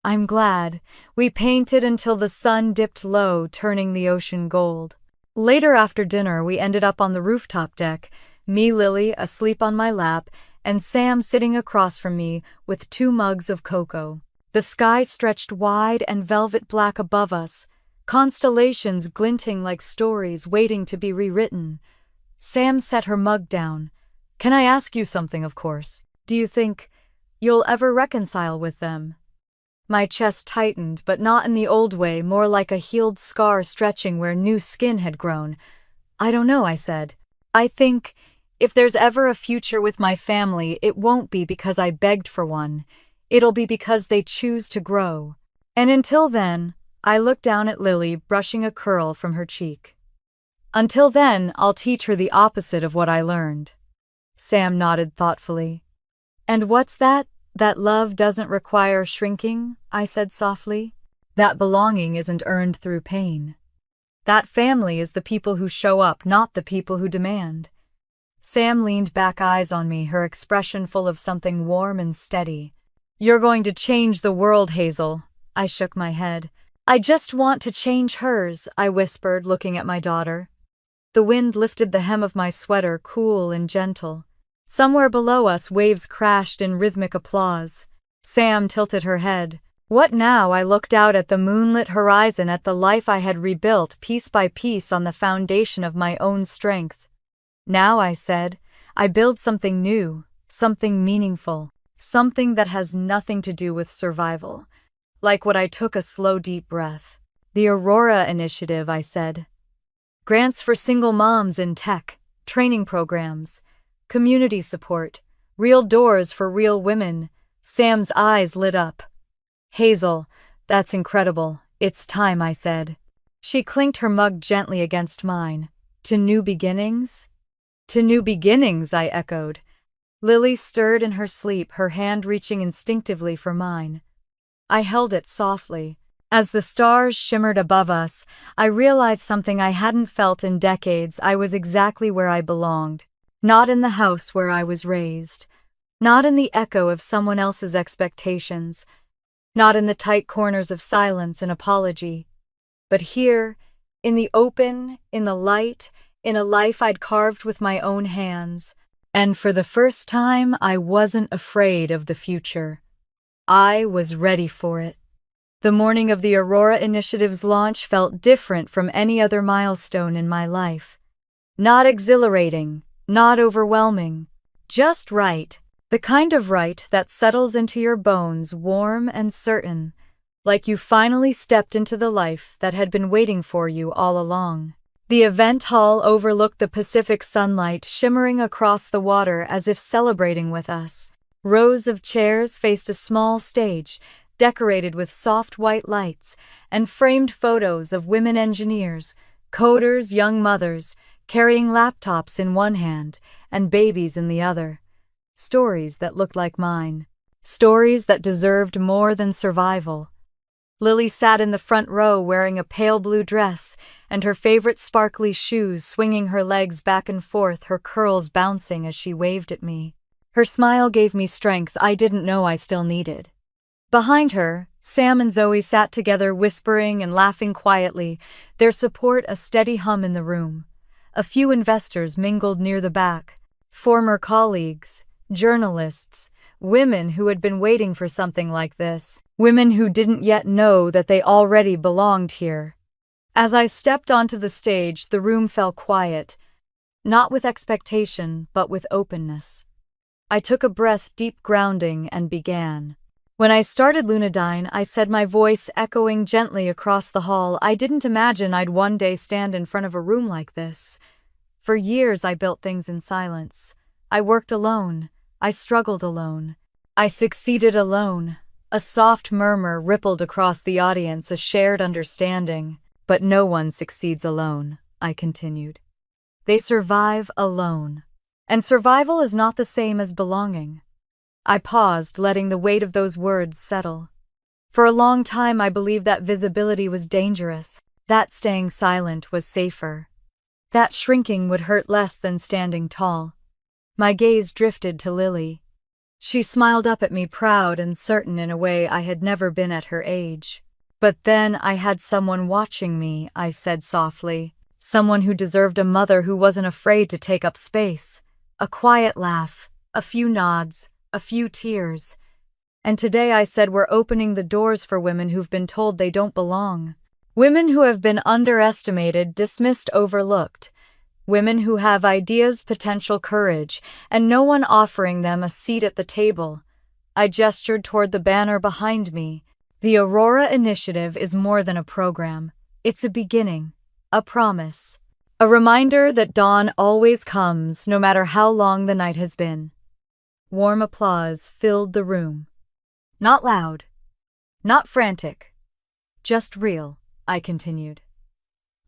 Speaker 1: "I'm glad." We painted until the sun dipped low, turning the ocean gold. Later, after dinner, we ended up on the rooftop deck, me, Lily, asleep on my lap, and Sam sitting across from me with 2 mugs of cocoa. The sky stretched wide and velvet black above us, constellations glinting like stories waiting to be rewritten. Sam set her mug down. "Can I ask you something, of course? Do you think you'll ever reconcile with them?" My chest tightened, but not in the old way, more like a healed scar stretching where new skin had grown. I don't know, I said. I think if there's ever a future with my family, it won't be because I begged for one. It'll be because they choose to grow. And until then, I looked down at Lily, brushing a curl from her cheek. Until then, I'll teach her the opposite of what I learned. Sam nodded thoughtfully. And what's that? That love doesn't require shrinking, I said softly. That belonging isn't earned through pain. That family is the people who show up, not the people who demand. Sam leaned back, eyes on me, her expression full of something warm and steady. You're going to change the world, Hazel. I shook my head. I just want to change hers, I whispered, looking at my daughter. The wind lifted the hem of my sweater, cool and gentle. Somewhere below us, waves crashed in rhythmic applause. Sam tilted her head. What now? I looked out at the moonlit horizon, at the life I had rebuilt piece by piece on the foundation of my own strength. Now, I said, I build something new, something meaningful, something that has nothing to do with survival. Like what I took a slow, deep breath. The Aurora Initiative, I said. Grants for single moms in tech, training programs, community support, real doors for real women. Sam's eyes lit up. Hazel, that's incredible. It's time, I said. She clinked her mug gently against mine. To new beginnings? To new beginnings, I echoed. Lily stirred in her sleep, her hand reaching instinctively for mine. I held it softly. As the stars shimmered above us, I realized something I hadn't felt in decades. I was exactly where I belonged. Not in the house where I was raised. Not in the echo of someone else's expectations. Not in the tight corners of silence and apology. But here, in the open, in the light, in a life I'd carved with my own hands. And for the first time, I wasn't afraid of the future. I was ready for it. The morning of the Aurora Initiative's launch felt different from any other milestone in my life. Not exhilarating, not overwhelming, just right. The kind of right that settles into your bones, warm and certain, like you finally stepped into the life that had been waiting for you all along. The event hall overlooked the Pacific sunlight shimmering across the water as if celebrating with us. Rows of chairs faced a small stage, decorated with soft white lights, and framed photos of women engineers, coders, young mothers, carrying laptops in one hand and babies in the other. Stories that looked like mine. Stories that deserved more than survival. Lily sat in the front row wearing a pale blue dress and her favorite sparkly shoes, swinging her legs back and forth, her curls bouncing as she waved at me. Her smile gave me strength I didn't know I still needed. Behind her, Sam and Zoe sat together, whispering and laughing quietly, their support a steady hum in the room. A few investors mingled near the back. Former colleagues, journalists, women who had been waiting for something like this. Women who didn't yet know that they already belonged here. As I stepped onto the stage, the room fell quiet, not with expectation, but with openness. I took a breath, deep grounding, and began. When I started Lunadyne, I said, my voice echoing gently across the hall, I didn't imagine I'd one day stand in front of a room like this. For years I built things in silence. I worked alone. I struggled alone. I succeeded alone. A soft murmur rippled across the audience, a shared understanding. But no one succeeds alone, I continued. They survive alone. And survival is not the same as belonging. I paused, letting the weight of those words settle. For a long time I believed that visibility was dangerous, that staying silent was safer, that shrinking would hurt less than standing tall. My gaze drifted to Lily. She smiled up at me, proud and certain in a way I had never been at her age. But then I had someone watching me, I said softly. Someone who deserved a mother who wasn't afraid to take up space. A quiet laugh, a few nods, a few tears. And today I said we're opening the doors for women who've been told they don't belong. Women who have been underestimated, dismissed, overlooked. Women who have ideas, potential, courage, and no one offering them a seat at the table. I gestured toward the banner behind me. The Aurora Initiative is more than a program. It's a beginning, a promise. A reminder that dawn always comes, no matter how long the night has been. Warm applause filled the room. Not loud, not frantic, just real, I continued.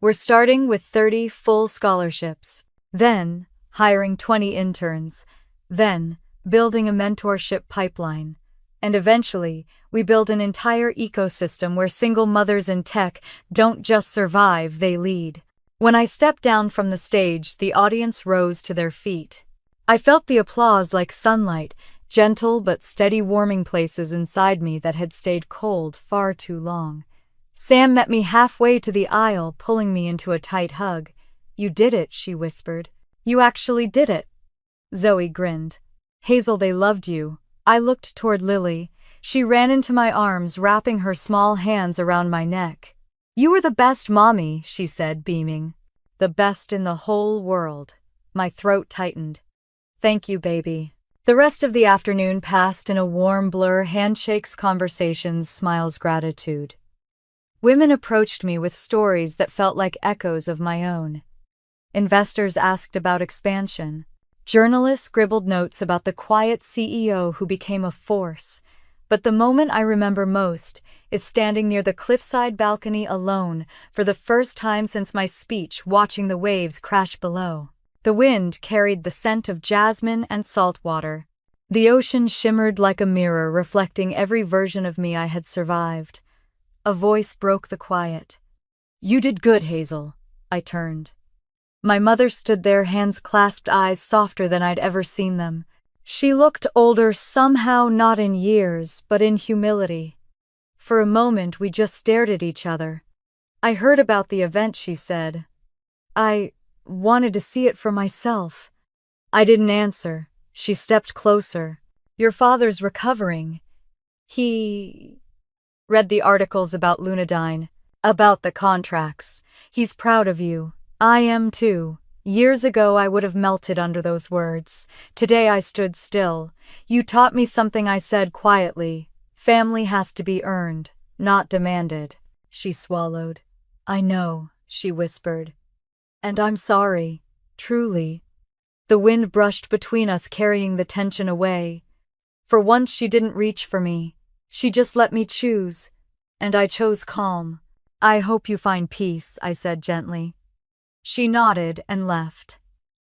Speaker 1: We're starting with 30 full scholarships, then hiring 20 interns, then building a mentorship pipeline, and eventually we build an entire ecosystem where single mothers in tech don't just survive, they lead. When I stepped down from the stage, the audience rose to their feet. I felt the applause like sunlight, gentle but steady, warming places inside me that had stayed cold far too long. Sam met me halfway to the aisle, pulling me into a tight hug. You did it, she whispered. You actually did it. Zoe grinned. Hazel, they loved you. I looked toward Lily. She ran into my arms, wrapping her small hands around my neck. You were the best, Mommy, she said, beaming. The best in the whole world. My throat tightened. Thank you, baby. The rest of the afternoon passed in a warm blur, handshakes, conversations, smiles, gratitude. Women approached me with stories that felt like echoes of my own. Investors asked about expansion. Journalists scribbled notes about the quiet CEO who became a force. But the moment I remember most is standing near the cliffside balcony alone for the first time since my speech, watching the waves crash below. The wind carried the scent of jasmine and salt water. The ocean shimmered like a mirror, reflecting every version of me I had survived. A voice broke the quiet. You did good, Hazel. I turned. My mother stood there, hands clasped, eyes softer than I'd ever seen them. She looked older, somehow not in years, but in humility. For a moment, we just stared at each other. I heard about the event, she said. I wanted to see it for myself. I didn't answer. She stepped closer. Your father's recovering. He read the articles about Lunadyne, about the contracts. He's proud of you. I am too. Years ago I would have melted under those words. Today I stood still. You taught me something, I said quietly. Family has to be earned, not demanded. She swallowed. I know, she whispered. And I'm sorry, truly. The wind brushed between us, carrying the tension away. For once she didn't reach for me. She just let me choose. And I chose calm. I hope you find peace, I said gently. She nodded and left.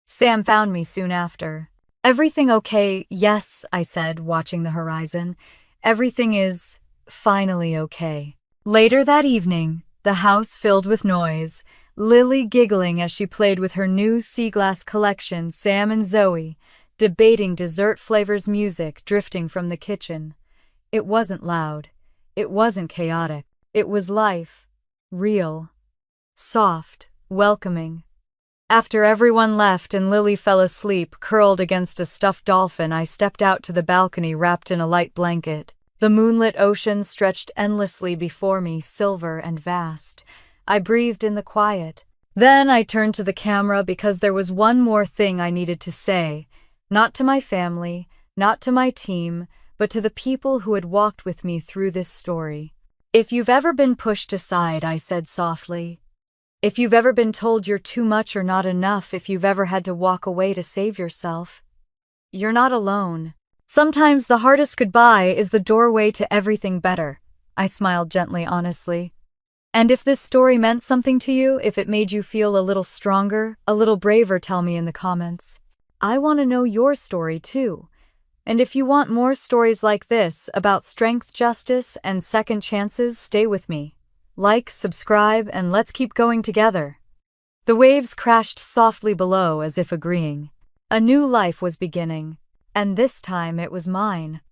Speaker 1: Sam found me soon after. Everything okay? Yes, I said, watching the horizon. Everything is finally okay. Later that evening, the house filled with noise. Lily giggling as she played with her new sea glass collection, Sam and Zoe debating dessert flavors, music drifting from the kitchen. It wasn't loud. It wasn't chaotic. It was life. Real. Soft. Welcoming. After everyone left and Lily fell asleep, curled against a stuffed dolphin, I stepped out to the balcony wrapped in a light blanket. The moonlit ocean stretched endlessly before me, silver and vast. I breathed in the quiet. Then I turned to the camera because there was one more thing I needed to say. Not to my family, not to my team, but to the people who had walked with me through this story. If you've ever been pushed aside, I said softly. If you've ever been told you're too much or not enough, if you've ever had to walk away to save yourself, you're not alone. Sometimes the hardest goodbye is the doorway to everything better. I smiled gently, honestly. And if this story meant something to you, if it made you feel a little stronger, a little braver, tell me in the comments. I want to know your story too. And if you want more stories like this about strength, justice, and second chances, stay with me. Like, subscribe, and let's keep going together. The waves crashed softly below as if agreeing. A new life was beginning, and this time it was mine.